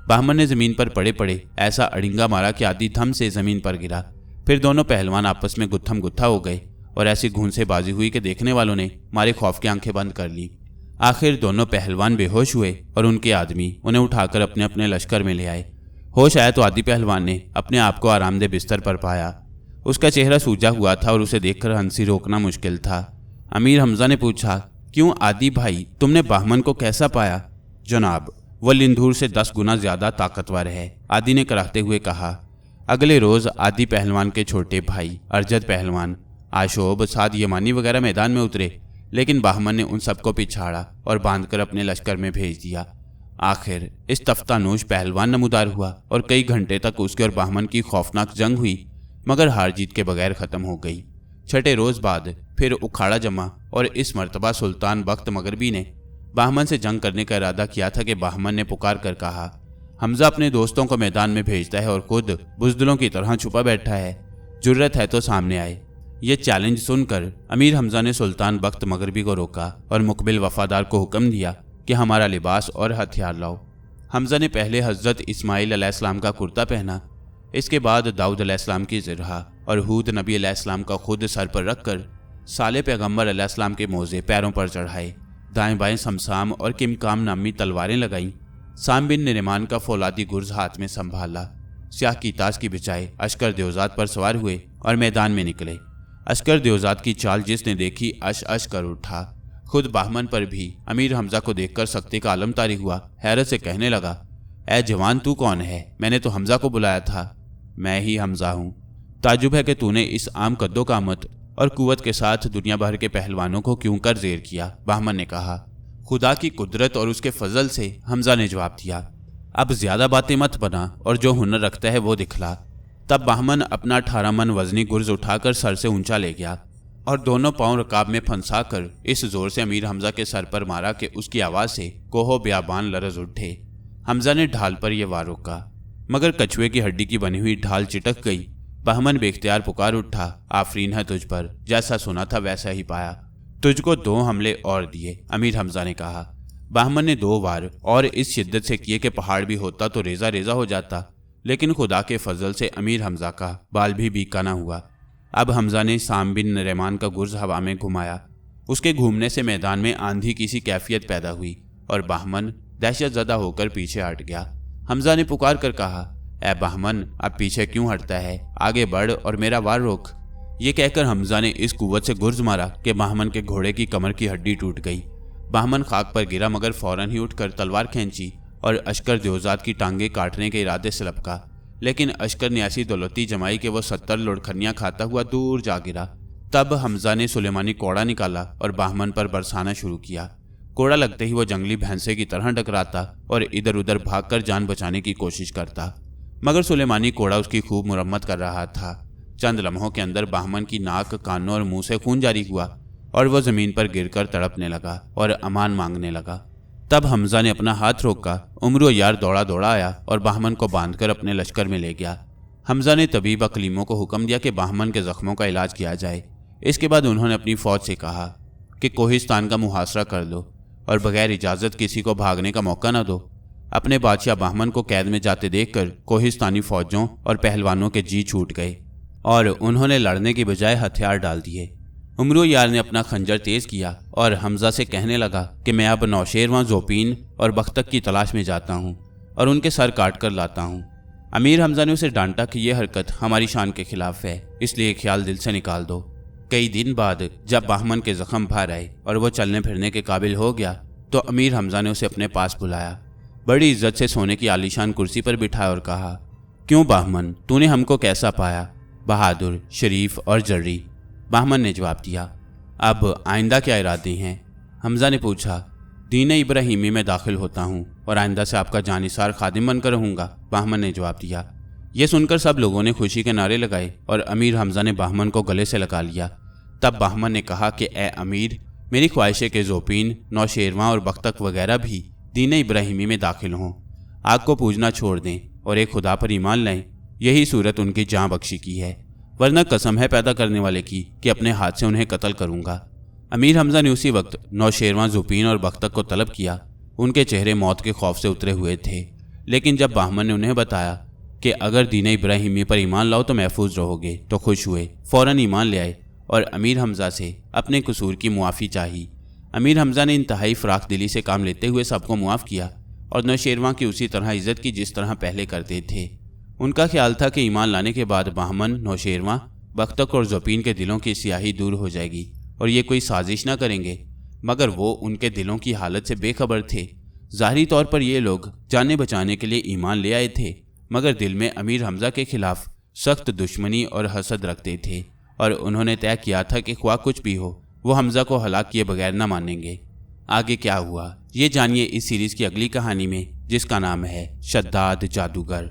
बहमन ने जमीन पर पड़े पड़े ऐसा अड़िंगा मारा कि आदि थम से जमीन पर गिरा। फिर दोनों पहलवान आपस में गुत्थम गुत्था हो गए और ऐसी घूंसेबाजी हुई कि देखने वालों ने मारे खौफ की आंखें बंद कर ली। आखिर दोनों पहलवान बेहोश हुए और उनके आदमी उन्हें उठाकर अपने अपने लश्कर में ले आए। होश आया तो आदि पहलवान ने अपने आप को आरामदेह बिस्तर पर पाया। उसका चेहरा सूजा हुआ था और उसे देखकर हंसी रोकना मुश्किल था। अमीर हमजा ने पूछा, क्यों आदि भाई, तुमने बाहमन को कैसा पाया? जनाब, वह लिंधूर से 10 गुना ज्यादा ताकतवर है, आदि ने कराहते हुए कहा। अगले रोज आदि पहलवान के छोटे भाई अरजद पहलवान, आशोब, साद यमानी वगैरह मैदान में उतरे, लेकिन बाहमन ने उन सबको पिछाड़ा और बांधकर अपने लश्कर में भेज दिया। आखिर इस तफ्तानोश पहलवान नमूदार हुआ और कई घंटे तक उसके और बाहमन की खौफनाक जंग हुई, मगर हार जीत के बगैर ख़त्म हो गई। छठे रोज़ बाद फिर उखाड़ा जमा और इस मर्तबा सुल्तान बख्त मगरबी ने बाहमन से जंग करने का इरादा किया था कि बाहमन ने पुकार कर कहा, हमजा अपने दोस्तों को मैदान में भेजता है और खुद बुज़दिलों की तरह छुपा बैठा है, जुर्रत है तो सामने आए। ये चैलेंज सुनकर अमीर हमजा ने सुल्तान बख्त मगरबी को रोका और मुकबिल वफादार को हुक्म दिया कि हमारा लिबास और हथियार लाओ। हमजा ने पहले हज़रत इस्माइल अलैहिस्सलाम का कुर्ता पहना, इसके बाद दाऊद अलैहिस्सलाम की ज़िरहा और हूद नबी अलैहिस्सलाम का खुद सर पर रखकर साले पैगम्बर अलैहिस्सलाम के मोज़े पैरों पर चढ़ाए, दाएं बाएं समसाम और किमकाम नामी तलवारें लगाईं। साम बिन निरिमान का फौलादी गुर्ज हाथ में संभाला, स्याह की ताज की बिछाए अश्कर देवजात पर सवार हुए और मैदान में निकले। अश्कर देवजात की चाल जिसने देखी अश अश कर उठा। खुद बाहमन पर भी अमीर हमजा को देखकर सख्ती का आलम तारी हुआ। हैरत से कहने लगा, ऐ जवान, तू कौन है? मैंने तो हमजा को बुलाया था। मैं ही हमजा हूँ। ताजुब है कि तूने इस आम कद्दो कामत और कुव्वत के साथ दुनिया भर के पहलवानों को क्यों कर जेर किया? बाहमन ने कहा। खुदा की कुदरत और उसके फजल से, हमजा ने जवाब दिया। अब ज्यादा बातें मत बना और जो हुनर रखता है वो दिखला। तब बाहमन अपना 18 मन वजनी गुर्ज उठाकर सर से ऊंचा ले गया और दोनों पांव रकाब में फंसा कर इस जोर से अमीर हमजा के सर पर मारा कि उसकी आवाज़ से कोहो बियाबान लरज उठे। हमजा ने ढाल पर यह वार रोका, मगर कछुए की हड्डी की बनी हुई ढाल चिटक गई। बाहमन बेख्तियार पुकार उठा, आफरीन है तुझ पर, जैसा सुना था वैसा ही पाया। तुझको 2 हमले और दिए, अमीर हमजा ने कहा। बाहमन ने 2 वार और इस शिद्दत से किए कि पहाड़ भी होता तो रेजा रेजा हो जाता, लेकिन खुदा के फजल से अमीर हमजा का बाल भी बीका ना हुआ। अब हमजा ने साम बिन रहमान का गुर्ज हवा में घुमाया। उसके घूमने से मैदान में आंधी की सी कैफियत पैदा हुई और बाहमन दहशत ज़दा होकर पीछे हट गया। हमजा ने पुकार कर कहा, ऐ बाहमन, अब पीछे क्यों हटता है? आगे बढ़ और मेरा वार रोक। ये कहकर हमजा ने इस कुव्वत से गुर्ज मारा कि बाहमन के घोड़े की कमर की हड्डी टूट गई। बाहमन खाक पर गिरा, मगर फौरन ही उठकर तलवार खींची और अश्कर देवजात की टांगे काटने के इरादे से लपका, लेकिन अश्कर ने ऐसी दौलती जमाई कि वो 70 लुढ़खनियाँ खाता हुआ दूर जा गिरा। तब हमजा ने सुलेमानी कोड़ा निकाला और बाहमन पर बरसाना शुरू किया। कोड़ा लगते ही वो जंगली भैंसे की तरह टकराता और इधर उधर भागकर जान बचाने की कोशिश करता, मगर सुलेमानी कोड़ा उसकी खूब मुरम्मत कर रहा था। चंद लम्हों के अंदर बाहमन की नाक, कानों और मुंह से खून जारी हुआ और वह जमीन पर गिरकर तड़पने लगा और अमान मांगने लगा। तब हमजा ने अपना हाथ रोका। उमरो यार दौड़ा दौड़ा आया और बाहमन को बांधकर अपने लश्कर में ले गया। हमजा ने तबीब अकलीमों को हुक्म दिया कि बाहमन के जख्मों का इलाज किया जाए। इसके बाद उन्होंने अपनी फौज से कहा कि कोहिस्तान का मुहासरा कर दो और बगैर इजाज़त किसी को भागने का मौका न दो। अपने बादशाह बाहमन को कैद में जाते देखकर कोहिस्तानी फौजों और पहलवानों के जी छूट गए और उन्होंने लड़ने की बजाय हथियार डाल दिए। उमरो यार ने अपना खंजर तेज किया और हमजा से कहने लगा कि मैं अब नौशेरवां, जोपीन और बख्तक की तलाश में जाता हूँ और उनके सर काट कर लाता हूँ। अमीर हमजा ने उसे डांटा कि यह हरकत हमारी शान के खिलाफ है, इसलिए ख्याल दिल से निकाल दो। कई दिन बाद जब बाहमन के जख्म भर आए और वह चलने फिरने के काबिल हो गया तो अमीर हमजा ने उसे अपने पास बुलाया, बड़ी इज्जत से सोने की आलीशान कुर्सी पर बिठाया और कहा, क्यों बाहमन, तूने हमको कैसा पाया? बहादुर, शरीफ और जर्री। बाहमन ने जवाब दिया। अब आइंदा क्या इरादे हैं? हमजा ने पूछा। दीन इब्राहिमी में दाखिल होता हूँ और आइंदा से आपका जानिसार खादिम बनकर रहूँगा, बाहमन ने जवाब दिया। यह सुनकर सब लोगों ने खुशी के नारे लगाए और अमीर हमजा ने बाहमन को गले से लगा लिया। तब बाहमन ने कहा कि ए अमीर, मेरी ख्वाहिश है कि जोपीन, नौशेरवां और बख्तक वगैरह भी दीन इब्राहिमी में दाखिल हों, आग को पूजना छोड़ दें और एक खुदा पर ईमान लाएं। यही सूरत उनकी जान बख्शी की है, वरना कसम है पैदा करने वाले की कि अपने हाथ से उन्हें कत्ल करूंगा। अमीर हमजा ने उसी वक्त नौशेरवां, जुपीन और बख्तक को तलब किया। उनके चेहरे मौत के खौफ से उतरे हुए थे, लेकिन जब बाहमन ने उन्हें बताया कि अगर दीन इब्राहिमी पर ईमान लाओ तो महफूज रहोगे, तो खुश हुए, फ़ौरन ईमान ले आए और अमीर हमजा से अपने कसूर की मुआफ़ी चाही। अमीर हमजा ने इंतहाई फ़राख दिली से काम लेते हुए सबको मुआफ़ किया और नौशेरवां की उसी तरह इज़्ज़त की जिस तरह पहले करते थे। उनका ख्याल था कि ईमान लाने के बाद बाहमन, नौशेरवां, बख्तक और ज़ोपीन के दिलों की स्याही दूर हो जाएगी और ये कोई साजिश ना करेंगे, मगर वो उनके दिलों की हालत से बेखबर थे। ज़ाहिरी तौर पर ये लोग जाने बचाने के लिए ईमान ले आए थे, मगर दिल में अमीर हमज़ा के खिलाफ सख्त दुश्मनी और हसद रखते थे, और उन्होंने तय किया था कि ख्वाह कुछ भी हो वो हमज़ा को हलाक किए बगैर न मानेंगे। आगे क्या हुआ ये जानिए इस सीरीज़ की अगली कहानी में, जिसका नाम है शद्दाद जादूगर।